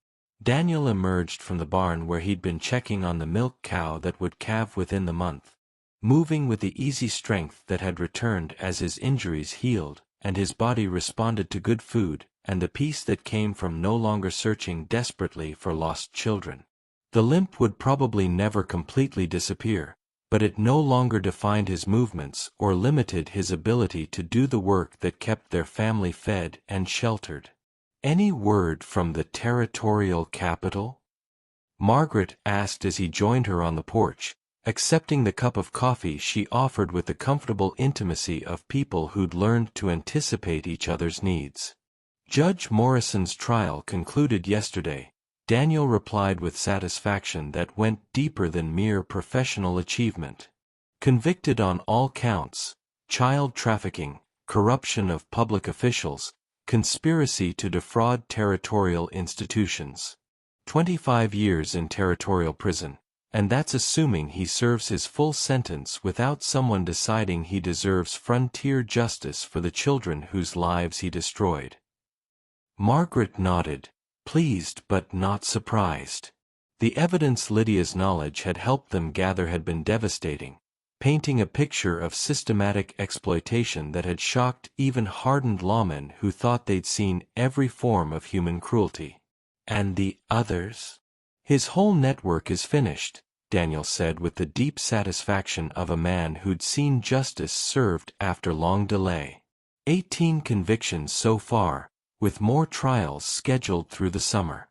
Daniel emerged from the barn where he'd been checking on the milk cow that would calve within the month, moving with the easy strength that had returned as his injuries healed and his body responded to good food and the peace that came from no longer searching desperately for lost children. The limp would probably never completely disappear, but it no longer defined his movements or limited his ability to do the work that kept their family fed and sheltered. "Any word from the territorial capital?" Margaret asked as he joined her on the porch, accepting the cup of coffee she offered with the comfortable intimacy of people who'd learned to anticipate each other's needs. "Judge Morrison's trial concluded yesterday," Daniel replied with satisfaction that went deeper than mere professional achievement. "Convicted on all counts: child trafficking, corruption of public officials, conspiracy to defraud territorial institutions. 25 years in territorial prison, and that's assuming he serves his full sentence without someone deciding he deserves frontier justice for the children whose lives he destroyed. Margaret nodded, pleased but not surprised. The evidence Lydia's knowledge had helped them gather had been devastating, painting a picture of systematic exploitation that had shocked even hardened lawmen who thought they'd seen every form of human cruelty. And the others? His whole network is finished, Daniel said with the deep satisfaction of a man who'd seen justice served after long delay. 18 convictions so far, with more trials scheduled through the summer.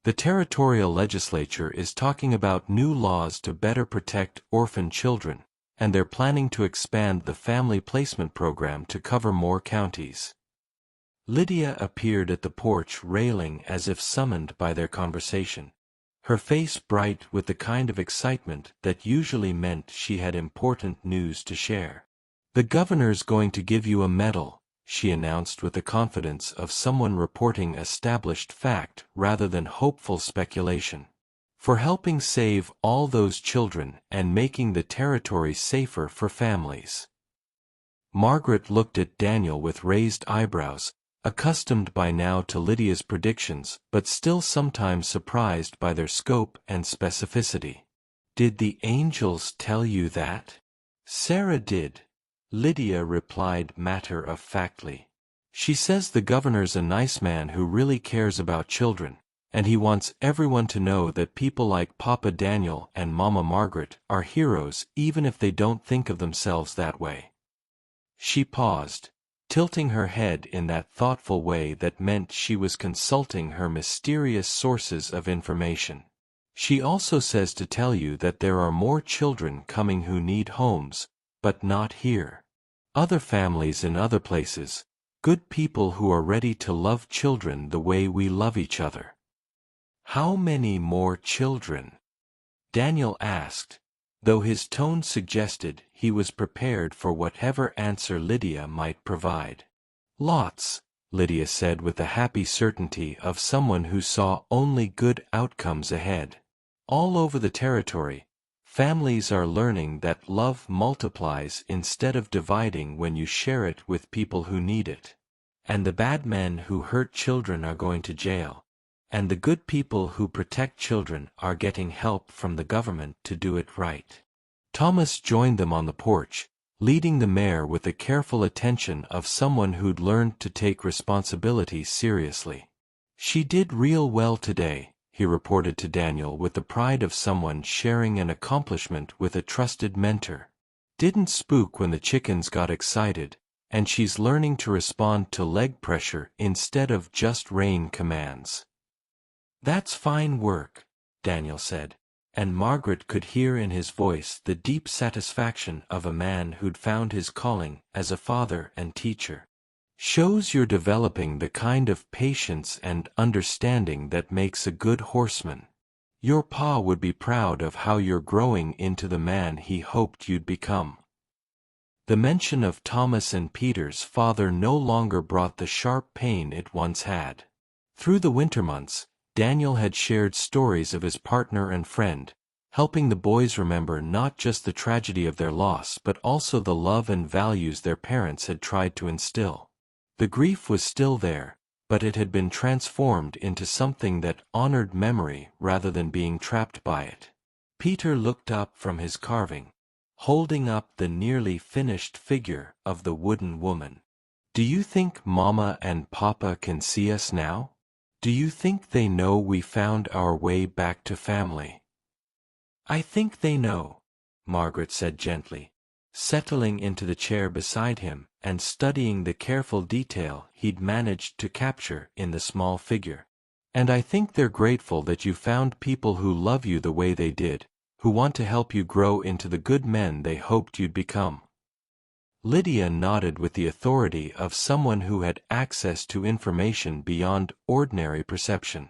The territorial legislature is talking about new laws to better protect orphan children, and they're planning to expand the family placement program to cover more counties. Lydia appeared at the porch railing as if summoned by their conversation, her face bright with the kind of excitement that usually meant she had important news to share. "The governor's going to give you a medal," she announced with the confidence of someone reporting established fact rather than hopeful speculation, "for helping save all those children and making the territory safer for families." Margaret looked at Daniel with raised eyebrows, accustomed by now to Lydia's predictions but still sometimes surprised by their scope and specificity. "Did the angels tell you that?" "Sarah did," Lydia replied matter-of-factly. "She says the governor's a nice man who really cares about children, and he wants everyone to know that people like Papa Daniel and Mama Margaret are heroes even if they don't think of themselves that way." She paused, tilting her head in that thoughtful way that meant she was consulting her mysterious sources of information. "She also says to tell you that there are more children coming who need homes, but not here. Other families in other places, good people who are ready to love children the way we love each other." "How many more children?" Daniel asked, though his tone suggested he was prepared for whatever answer Lydia might provide. "Lots," Lydia said with the happy certainty of someone who saw only good outcomes ahead. "All over the territory, families are learning that love multiplies instead of dividing when you share it with people who need it. And the bad men who hurt children are going to jail, and the good people who protect children are getting help from the government to do it right." Thomas joined them on the porch, leading the mare with the careful attention of someone who'd learned to take responsibility seriously. "She did real well today," he reported to Daniel with the pride of someone sharing an accomplishment with a trusted mentor. "Didn't spook when the chickens got excited, and she's learning to respond to leg pressure instead of just rein commands." "That's fine work," Daniel said, and Margaret could hear in his voice the deep satisfaction of a man who'd found his calling as a father and teacher. "Shows you're developing the kind of patience and understanding that makes a good horseman. Your pa would be proud of how you're growing into the man he hoped you'd become." The mention of Thomas and Peter's father no longer brought the sharp pain it once had. Through the winter months, Daniel had shared stories of his partner and friend, helping the boys remember not just the tragedy of their loss but also the love and values their parents had tried to instill. The grief was still there, but it had been transformed into something that honored memory rather than being trapped by it. Peter looked up from his carving, holding up the nearly finished figure of the wooden woman. "Do you think Mama and Papa can see us now? Do you think they know we found our way back to family?" "I think they know," Margaret said gently, settling into the chair beside him and studying the careful detail he'd managed to capture in the small figure. "And I think they're grateful that you found people who love you the way they did, who want to help you grow into the good men they hoped you'd become." Lydia nodded with the authority of someone who had access to information beyond ordinary perception.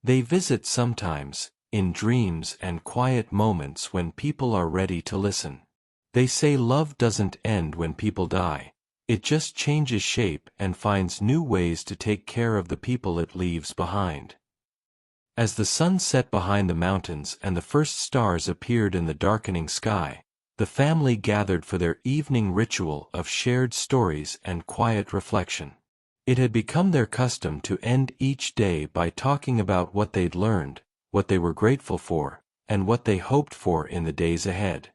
"They visit sometimes, in dreams and quiet moments when people are ready to listen. They say love doesn't end when people die, it just changes shape and finds new ways to take care of the people it leaves behind." As the sun set behind the mountains and the first stars appeared in the darkening sky, the family gathered for their evening ritual of shared stories and quiet reflection. It had become their custom to end each day by talking about what they'd learned, what they were grateful for, and what they hoped for in the days ahead.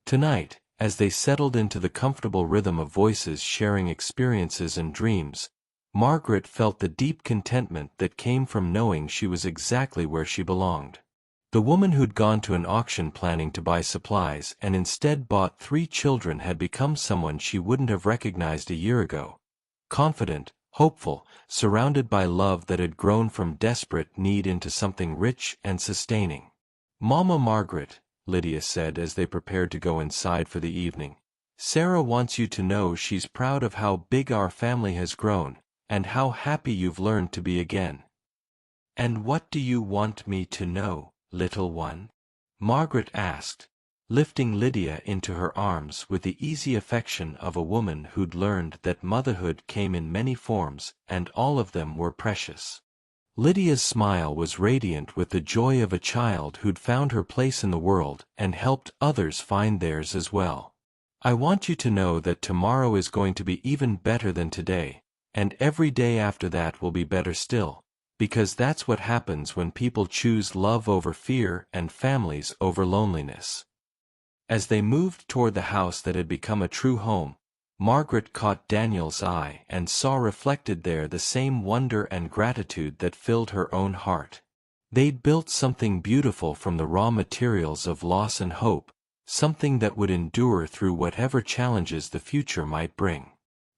Tonight, as they settled into the comfortable rhythm of voices sharing experiences and dreams, Margaret felt the deep contentment that came from knowing she was exactly where she belonged. The woman who'd gone to an auction planning to buy supplies and instead bought 3 children had become someone she wouldn't have recognized a year ago. Confident, hopeful, surrounded by love that had grown from desperate need into something rich and sustaining. "Mama Margaret," Lydia said as they prepared to go inside for the evening, "Sarah wants you to know she's proud of how big our family has grown, and how happy you've learned to be again." "And what do you want me to know, little one?" Margaret asked, lifting Lydia into her arms with the easy affection of a woman who'd learned that motherhood came in many forms and all of them were precious. Lydia's smile was radiant with the joy of a child who'd found her place in the world and helped others find theirs as well. "I want you to know that tomorrow is going to be even better than today, and every day after that will be better still, because that's what happens when people choose love over fear and families over loneliness." As they moved toward the house that had become a true home, Margaret caught Daniel's eye and saw reflected there the same wonder and gratitude that filled her own heart. They'd built something beautiful from the raw materials of loss and hope, something that would endure through whatever challenges the future might bring.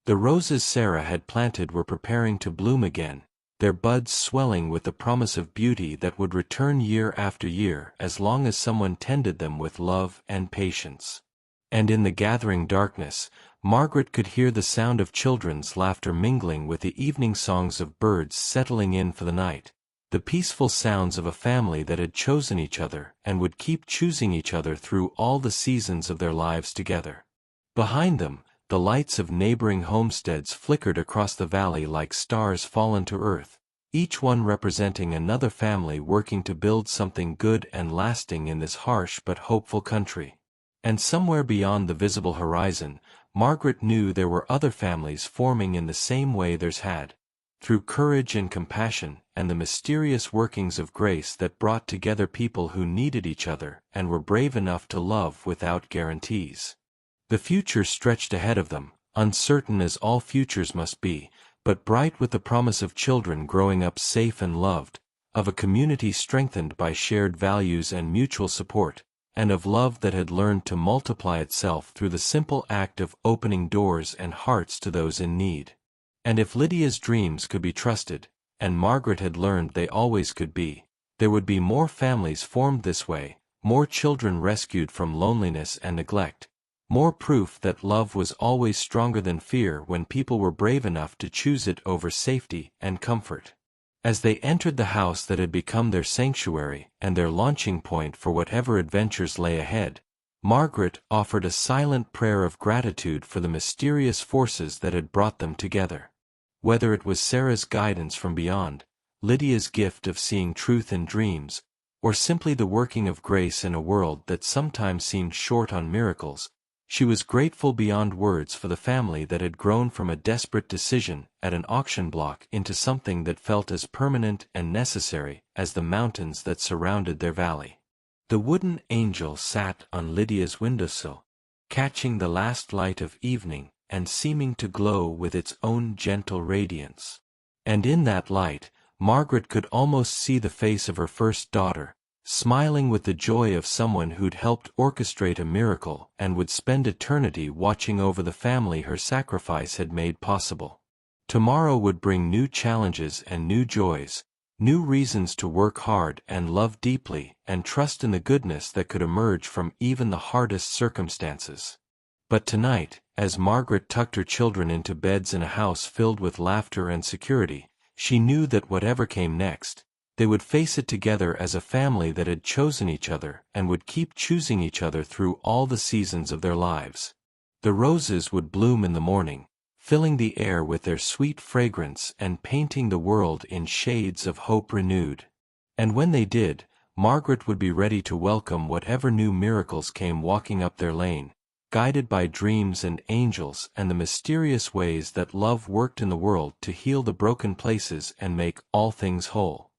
The roses Sarah had planted were preparing to bloom again, their buds swelling with the promise of beauty that would return year after year as long as someone tended them with love and patience. And in the gathering darkness, Margaret could hear the sound of children's laughter mingling with the evening songs of birds settling in for the night, the peaceful sounds of a family that had chosen each other and would keep choosing each other through all the seasons of their lives together. Behind them, the lights of neighboring homesteads flickered across the valley like stars fallen to earth, each one representing another family working to build something good and lasting in this harsh but hopeful country. And somewhere beyond the visible horizon, Margaret knew there were other families forming in the same way theirs had, through courage and compassion and the mysterious workings of grace that brought together people who needed each other and were brave enough to love without guarantees. The future stretched ahead of them, uncertain as all futures must be, but bright with the promise of children growing up safe and loved, of a community strengthened by shared values and mutual support, and of love that had learned to multiply itself through the simple act of opening doors and hearts to those in need. And if Lydia's dreams could be trusted, and Margaret had learned they always could be, there would be more families formed this way, more children rescued from loneliness and neglect, more proof that love was always stronger than fear when people were brave enough to choose it over safety and comfort. As they entered the house that had become their sanctuary and their launching point for whatever adventures lay ahead, Margaret offered a silent prayer of gratitude for the mysterious forces that had brought them together. Whether it was Sarah's guidance from beyond, Lydia's gift of seeing truth in dreams, or simply the working of grace in a world that sometimes seemed short on miracles, she was grateful beyond words for the family that had grown from a desperate decision at an auction block into something that felt as permanent and necessary as the mountains that surrounded their valley. The wooden angel sat on Lydia's windowsill, catching the last light of evening and seeming to glow with its own gentle radiance. And in that light, Margaret could almost see the face of her first daughter, smiling with the joy of someone who'd helped orchestrate a miracle and would spend eternity watching over the family her sacrifice had made possible. Tomorrow would bring new challenges and new joys, new reasons to work hard and love deeply and trust in the goodness that could emerge from even the hardest circumstances. But tonight, as Margaret tucked her children into beds in a house filled with laughter and security, she knew that whatever came next, they would face it together as a family that had chosen each other and would keep choosing each other through all the seasons of their lives. The roses would bloom in the morning, filling the air with their sweet fragrance and painting the world in shades of hope renewed. And when they did, Margaret would be ready to welcome whatever new miracles came walking up their lane, guided by dreams and angels and the mysterious ways that love worked in the world to heal the broken places and make all things whole.